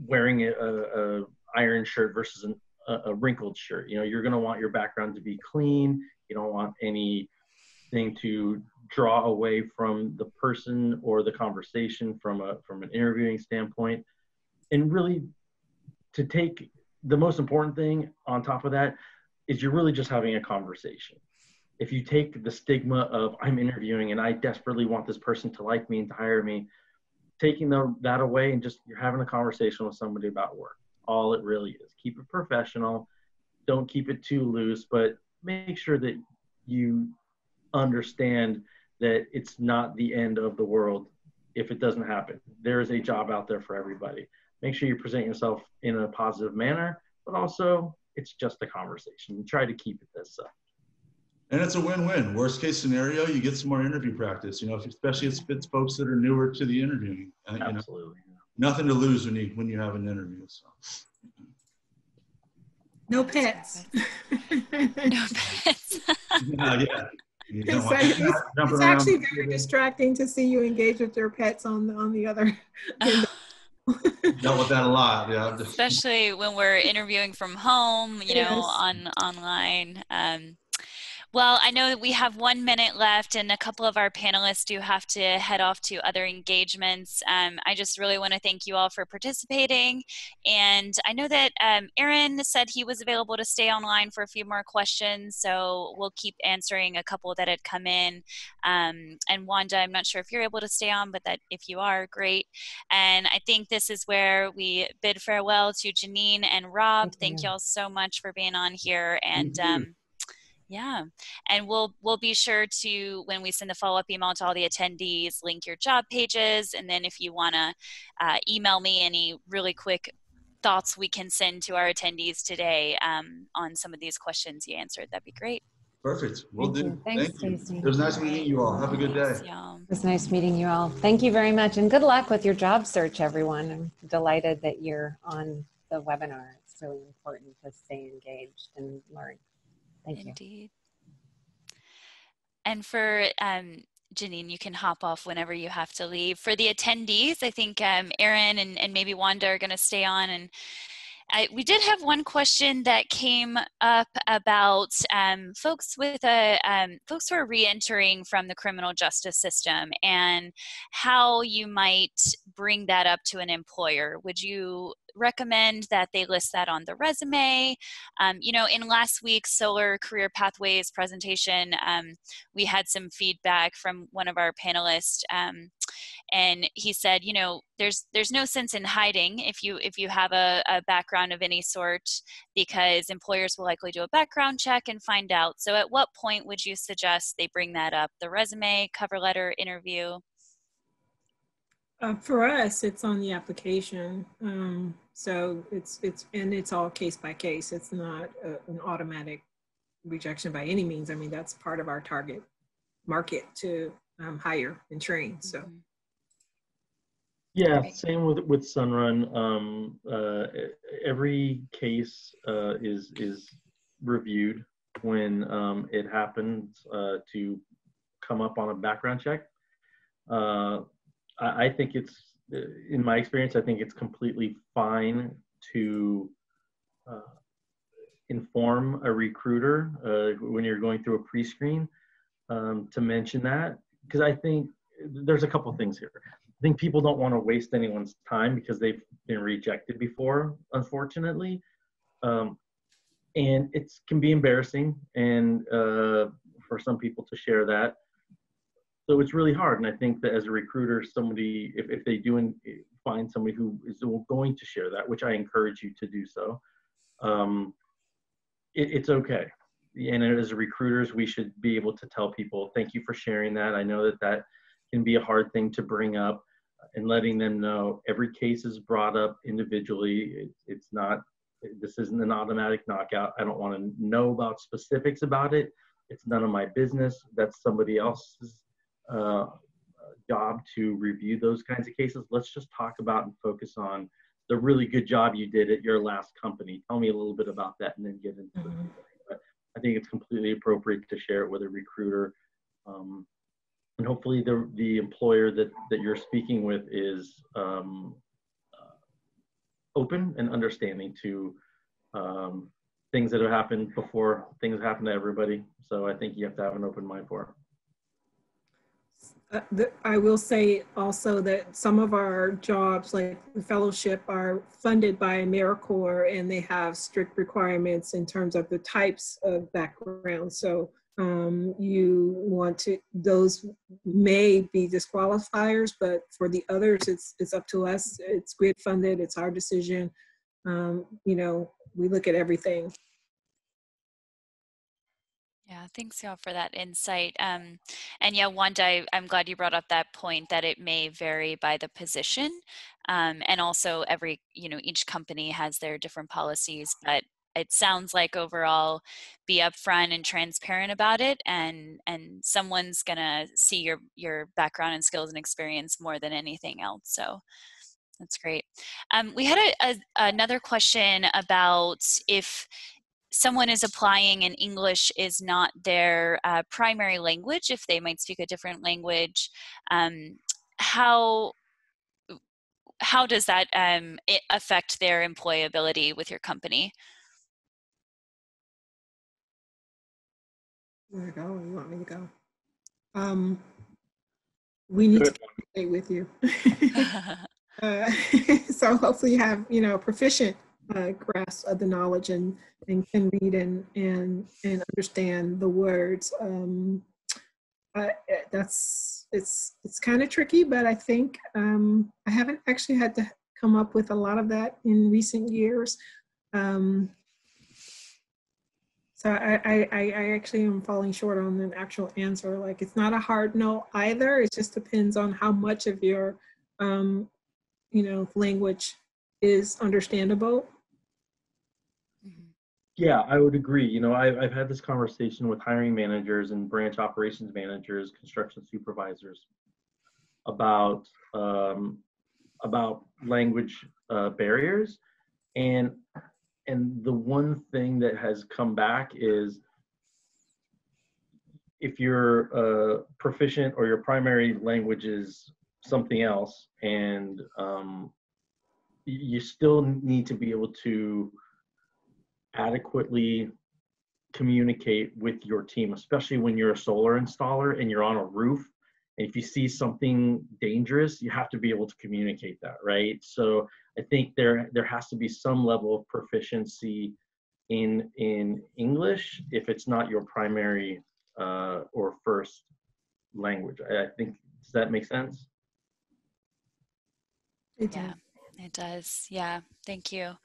wearing a iron shirt versus a wrinkled shirt. You know, you're going to want your background to be clean. You don't want anything to draw away from the person or the conversation from an interviewing standpoint. And really, to take the most important thing on top of that is you're really just having a conversation. if you take the stigma of I'm interviewing and I desperately want this person to like me and to hire me, taking that away and just you're having a conversation with somebody about work. All it really is. Keep it professional. Don't keep it too loose, but make sure that you understand that it's not the end of the world if it doesn't happen. There is a job out there for everybody. Make sure you present yourself in a positive manner, but also it's just a conversation. Try to keep it this such. And it's a win-win. Worst case scenario, you get some more interview practice, you know, especially if it's folks that are newer to the interviewing. Absolutely. You know, nothing to lose when you have an interview. So. No pets. No pets. Yeah. It's actually very distracting to see you engage with your pets on the other. Dealt with that a lot, yeah. Especially when we're interviewing from home, you know, online. Well, I know that we have 1 minute left and a couple of our panelists do have to head off to other engagements. I just really want to thank you all for participating. And I know that Aaron said he was available to stay online for a few more questions, so we'll keep answering a couple that had come in. And Wanda, I'm not sure if you're able to stay on, but that if you are, great. And I think this is where we bid farewell to Janine and Rob. Thank you all so much for being on here. And yeah, and we'll be sure to, when we send the follow-up email to all the attendees, link your job pages. And then if you want to email me any really quick thoughts we can send to our attendees today on some of these questions you answered, that'd be great. Perfect. Will do. Thanks, Thank you. Stacey. It was nice meeting you all. Have a good day. It was nice meeting you all. Thank you very much. And good luck with your job search, everyone. I'm delighted that you're on the webinar. It's really important to stay engaged and learn. Thank you. Indeed. And for Janine, you can hop off whenever you have to leave. For the attendees, I think Aaron and maybe Wanda are going to stay on. And we did have one question that came up about folks with folks who are re-entering from the criminal justice system and how you might bring that up to an employer. Would you recommend that they list that on the resume? You know, in last week's Solar Career Pathways presentation, we had some feedback from one of our panelists, and he said, you know, there's no sense in hiding if you have a background of any sort, because employers will likely do a background check and find out. So at what point would you suggest they bring that up? The resume, cover letter, interview? For us, it's on the application. So it's all case by case. It's not an automatic rejection by any means. I mean, that's part of our target market to hire and train. So. Yeah, same with Sunrun. Every case is reviewed when it happens to come up on a background check. I think it's, in my experience, I think it's completely fine to inform a recruiter when you're going through a pre-screen to mention that, because I think there's a couple things here. I think people don't want to waste anyone's time because they've been rejected before, unfortunately. And it can be embarrassing and for some people to share that. So it's really hard. And I think that as a recruiter, somebody, if they do find somebody who is going to share that, which I encourage you to do so, it's okay. And as recruiters, we should be able to tell people, thank you for sharing that. I know that can be a hard thing to bring up, and letting them know every case is brought up individually. It's not, this isn't an automatic knockout. I don't want to know about specifics about it. It's none of my business. That's somebody else's job to review those kinds of cases. Let's just talk about and focus on the really good job you did at your last company. Tell me a little bit about that and then get into it. But I think it's completely appropriate to share it with a recruiter. And hopefully the employer that you're speaking with is open and understanding to things that have happened before. Things happen to everybody. So I think you have to have an open mind for it. I will say also that some of our jobs, like the fellowship, are funded by AmeriCorps, and they have strict requirements in terms of the types of backgrounds. So You want to, those may be disqualifiers, but for the others, it's up to us. It's grid funded, it's our decision. You know, we look at everything. Yeah, thanks y'all for that insight. And yeah, Wanda, I'm glad you brought up that point that it may vary by the position. And also every, you know, each company has their different policies, but it sounds like overall be upfront and transparent about it, and someone's gonna see your background and skills and experience more than anything else. So that's great. We had another question about if someone is applying and English is not their primary language, if they might speak a different language, how does that affect their employability with your company? Where to go? You want me to go? We need to communicate with you. So hopefully you have, you know, proficient grasp of the knowledge and can read and understand the words. It's kind of tricky, but I think I haven't actually had to come up with a lot of that in recent years. So I actually am falling short on an actual answer. Like, it's not a hard no either. It just depends on how much of your, you know, language is understandable. Yeah, I would agree. You know, I've had this conversation with hiring managers and branch operations managers, construction supervisors about language barriers, and the one thing that has come back is if you're proficient or your primary language is something else, and you still need to be able to adequately communicate with your team, especially when you're a solar installer and you're on a roof. And if you see something dangerous, you have to be able to communicate that, right? So I think there has to be some level of proficiency in English if it's not your primary or first language. I think, does that make sense? Yeah, it does. Yeah, thank you.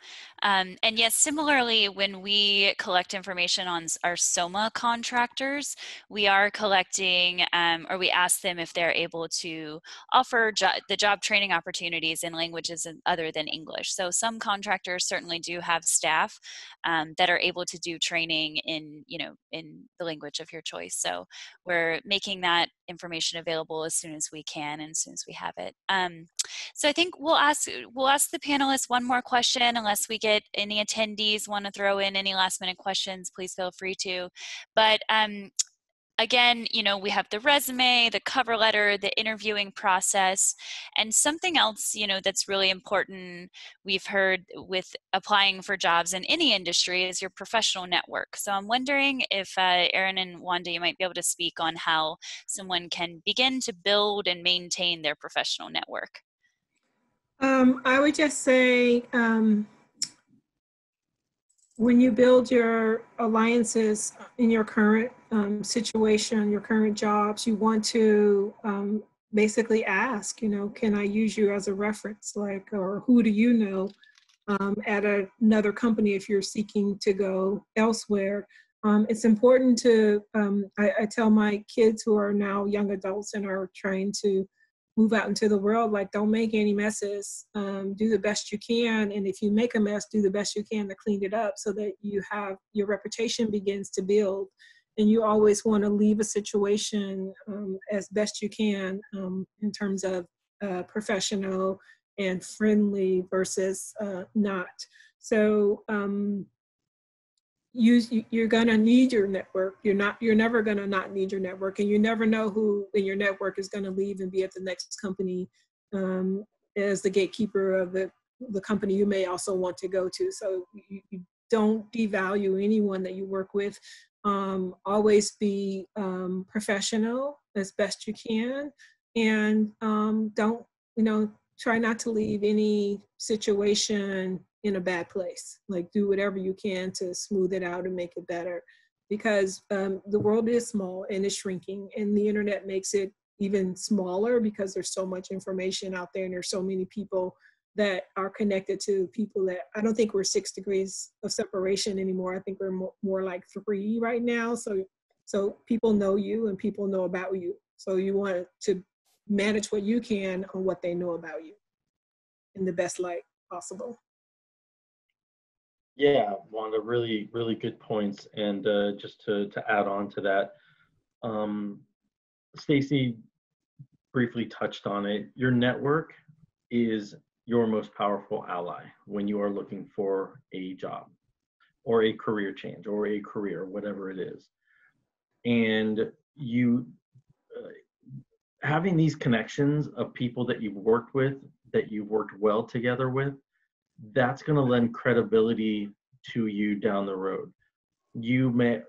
And yes, similarly, when we collect information on our SOMAH contractors, we are collecting, or we ask them if they're able to offer the job training opportunities in languages other than English. So some contractors certainly do have staff that are able to do training in, you know, in the language of your choice. So we're making that information available as soon as we can and as soon as we have it. So I think we'll ask the panelists one more question, unless we get any attendees want to throw in any last minute questions, please feel free to. But again, you know, we have the resume, the cover letter, the interviewing process, and something else, you know, that's really important we've heard with applying for jobs in any industry is your professional network. So I'm wondering if Erin and Wanda, you might be able to speak on how someone can begin to build and maintain their professional network. I would just say, when you build your alliances in your current situation, your current jobs, you want to basically ask, you know, can I use you as a reference? Like, or who do you know at another company if you're seeking to go elsewhere? It's important to, I tell my kids who are now young adults and are trying to move out into the world, like, don't make any messes. Do the best you can. And if you make a mess, do the best you can to clean it up so that you have, your reputation begins to build. And you always want to leave a situation as best you can in terms of professional and friendly versus not. So you're gonna need your network. You're never gonna not need your network, and you never know who in your network is gonna leave and be at the next company as the gatekeeper of the company you may also want to go to. So you don't devalue anyone that you work with. Always be professional as best you can, and don't, you know, try not to leave any situation in a bad place. Like, do whatever you can to smooth it out and make it better. because the world is small and is shrinking, and the internet makes it even smaller because there's so much information out there and there's so many people that are connected to people that I don't think we're 6 degrees of separation anymore. I think we're more like 3 right now. So people know you and people know about you. So you want to manage what you can on what they know about you in the best light possible. Yeah, Wanda, really, really good points. And just to add on to that, Stacy briefly touched on it. Your network is your most powerful ally when you are looking for a job or a career change or a career, whatever it is. And you having these connections of people that you've worked with, that you've worked well together with, that's going to lend credibility to you down the road. You may,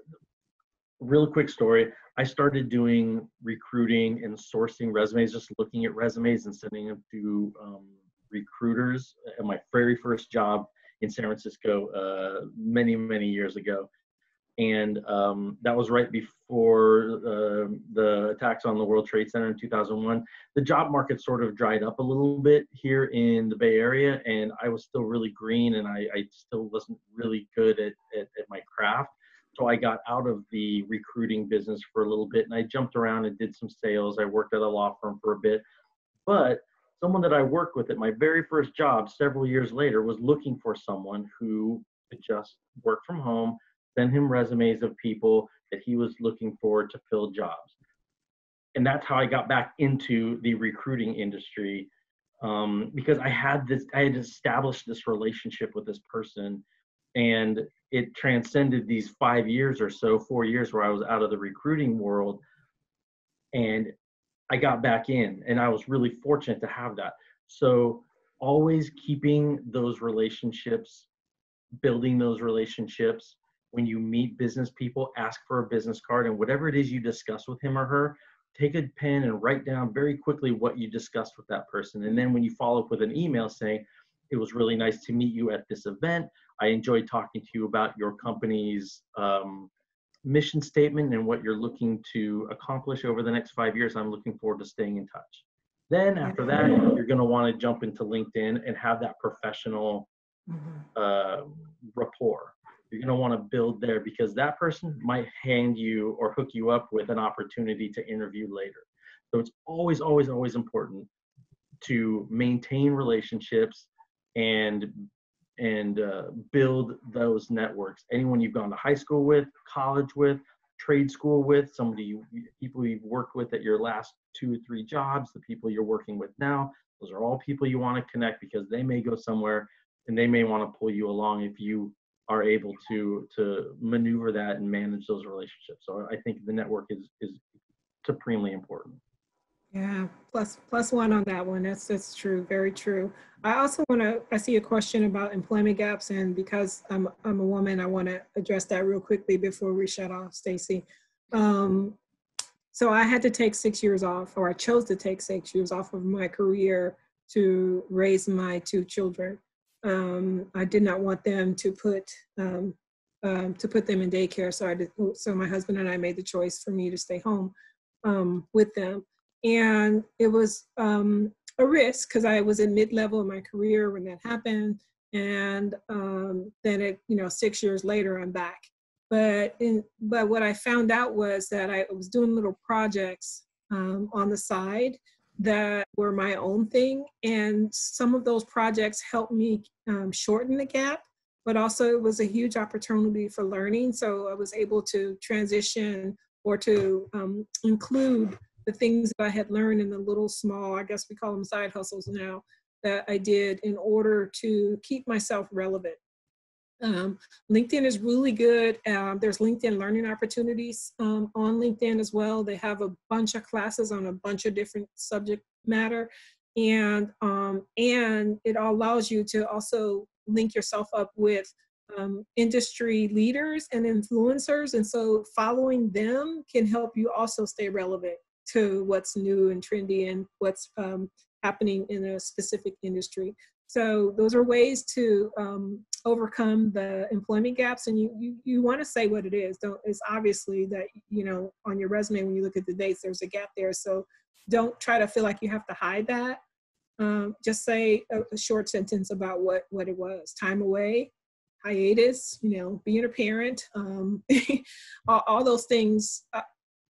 real quick story, I started doing recruiting and sourcing resumes, just looking at resumes and sending them to recruiters at my very first job in San Francisco many, many years ago. And that was right before the attacks on the World Trade Center in 2001. The job market sort of dried up a little bit here in the Bay Area, and I was still really green, and I still wasn't really good at my craft. So I got out of the recruiting business for a little bit, and I jumped around and did some sales. I worked at a law firm for a bit. But someone that I worked with at my very first job several years later was looking for someone who could just work from home, send him resumes of people that he was looking for to fill jobs. And that's how I got back into the recruiting industry, because I had established this relationship with this person, and it transcended these 5 years or so, 4 years where I was out of the recruiting world, and I got back in, and I was really fortunate to have that. So always keeping those relationships, building those relationships. When you meet business people, ask for a business card, and whatever it is you discuss with him or her, take a pen and write down very quickly what you discussed with that person. And then when you follow up with an email saying, it was really nice to meet you at this event. I enjoyed talking to you about your company's mission statement and what you're looking to accomplish over the next 5 years. I'm looking forward to staying in touch. Then after that, you're going to want to jump into LinkedIn and have that professional rapport. You're going to want to build there, because that person might hand you or hook you up with an opportunity to interview later. So it's always, always, always important to maintain relationships and build those networks. Anyone you've gone to high school with, college with, trade school with, people you've worked with at your last 2 or 3 jobs, the people you're working with now, those are all people you want to connect, because they may go somewhere and they may want to pull you along if you are able to maneuver that and manage those relationships. So I think the network is supremely important. Yeah, plus one on that one. That's true, very true. I also I see a question about employment gaps, and because I'm a woman, I want to address that real quickly before we shut off, Stacy. So I had to take 6 years off, or I chose to take 6 years off of my career to raise my 2 children. I did not want them to put them in daycare, so my husband and I made the choice for me to stay home with them. And it was a risk, because I was in mid-level in my career when that happened. And then 6 years later, I'm back. But what I found out was that I was doing little projects on the side that were my own thing. And some of those projects helped me shorten the gap, but also it was a huge opportunity for learning. So I was able to transition or to include the things that I had learned in the little small, I guess we call them side hustles now, that I did in order to keep myself relevant. LinkedIn is really good. There's LinkedIn learning opportunities on LinkedIn as well. They have a bunch of classes on a bunch of different subject matter. And it allows you to also link yourself up with industry leaders and influencers. And so following them can help you also stay relevant to what's new and trendy and what's happening in a specific industry. So those are ways to overcome the employment gaps, and you want to say what it is. It's obviously that, you know, on your resume when you look at the dates, there's a gap there. So don't try to feel like you have to hide that. Just say a short sentence about what it was. Time away, hiatus, you know, being a parent, all those things.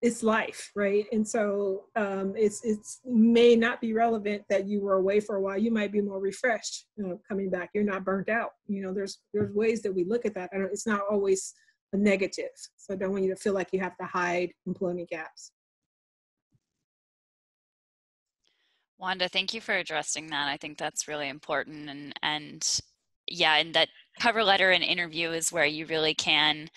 It's life, right? And so it's may not be relevant that you were away for a while. You might be more refreshed, you know, coming back. You're not burnt out. You know, there's ways that we look at that. It's not always a negative. So I don't want you to feel like you have to hide employment gaps. Wanda, thank you for addressing that. I think that's really important. And yeah, and that cover letter and interview is where you really can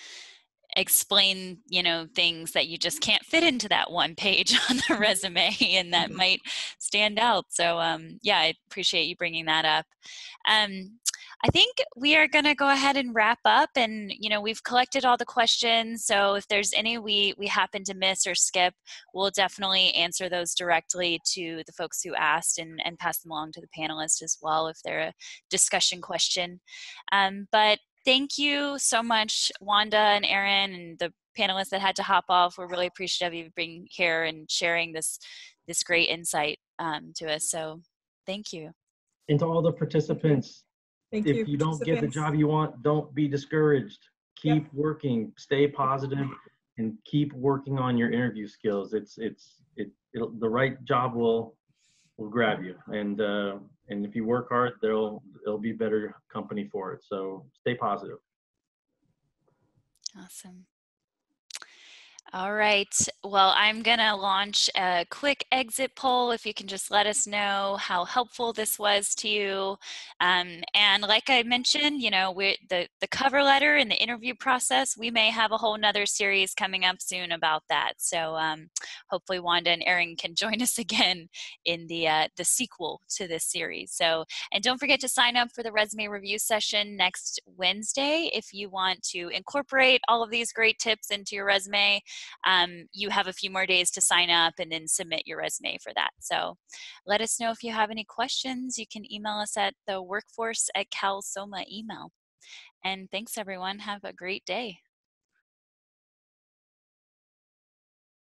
explain, you know, things that you just can't fit into that one page on the resume, and that might stand out. So yeah, I appreciate you bringing that up. I think we are going to go ahead and wrap up, and you know, we've collected all the questions, so if there's any we happen to miss or skip, we'll definitely answer those directly to the folks who asked, and pass them along to the panelists as well if they're a discussion question. But thank you so much, Wanda and Aaron, and the panelists that had to hop off. We're really appreciative of you being here and sharing this great insight to us. So thank you. And to all the participants, Thank you. if you don't get the job you want, don't be discouraged. Keep Yep. working, stay positive, and keep working on your interview skills. The right job will grab you, and if you work hard, there'll be better company for it. So stay positive. Awesome. All right. Well, I'm going to launch a quick exit poll. If you can just let us know how helpful this was to you. And like I mentioned, you know, the cover letter and the interview process, we may have a whole nother series coming up soon about that. So hopefully Wanda and Aaron can join us again in the sequel to this series. So, and don't forget to sign up for the resume review session next Wednesday if you want to incorporate all of these great tips into your resume. You have a few more days to sign up and then submit your resume for that. So let us know if you have any questions. You can email us at the workforce@cal.soma email. And thanks everyone. Have a great day.